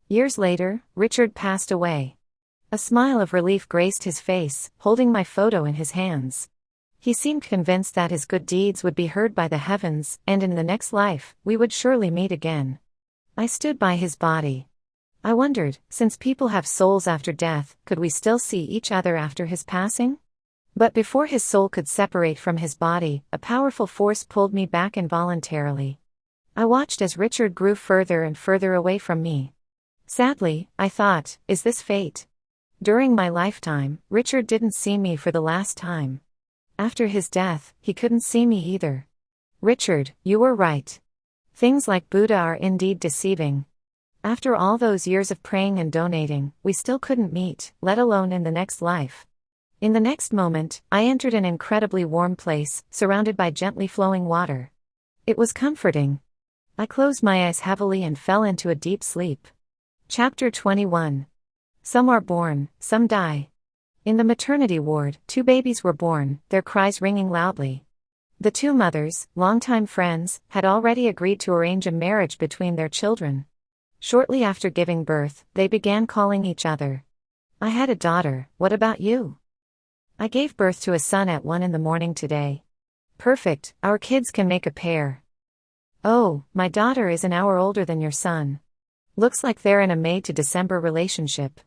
Years later, Richard passed away. A smile of relief graced his face, holding my photo in his hands. He seemed convinced that his good deeds would be heard by the heavens, and in the next life, we would surely meet again. I stood by his body. I wondered, since people have souls after death, could we still see each other after his passing? But before his soul could separate from his body, a powerful force pulled me back involuntarily. I watched as Richard grew further and further away from me. Sadly, I thought, is this fate? During my lifetime, Richard didn't see me for the last time. After his death, he couldn't see me either. Richard, you were right. Things like Buddha are indeed deceiving. After all those years of praying and donating, we still couldn't meet, let alone in the next life. In the next moment, I entered an incredibly warm place, surrounded by gently flowing water. It was comforting. I closed my eyes heavily and fell into a deep sleep. Chapter 21. Some are born, some die. In the maternity ward, 2 babies were born, their cries ringing loudly. The 2 mothers, longtime friends, had already agreed to arrange a marriage between their children. Shortly after giving birth, they began calling each other. I had a daughter, what about you? I gave birth to a son at 1 in the morning today. Perfect, our kids can make a pair. Oh, my daughter is an hour older than your son. Looks like they're in a May to December relationship.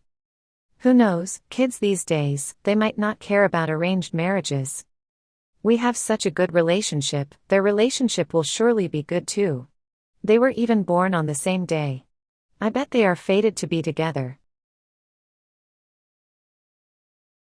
Who knows, kids these days, they might not care about arranged marriages. We have such a good relationship, their relationship will surely be good too. They were even born on the same day. I bet they are fated to be together.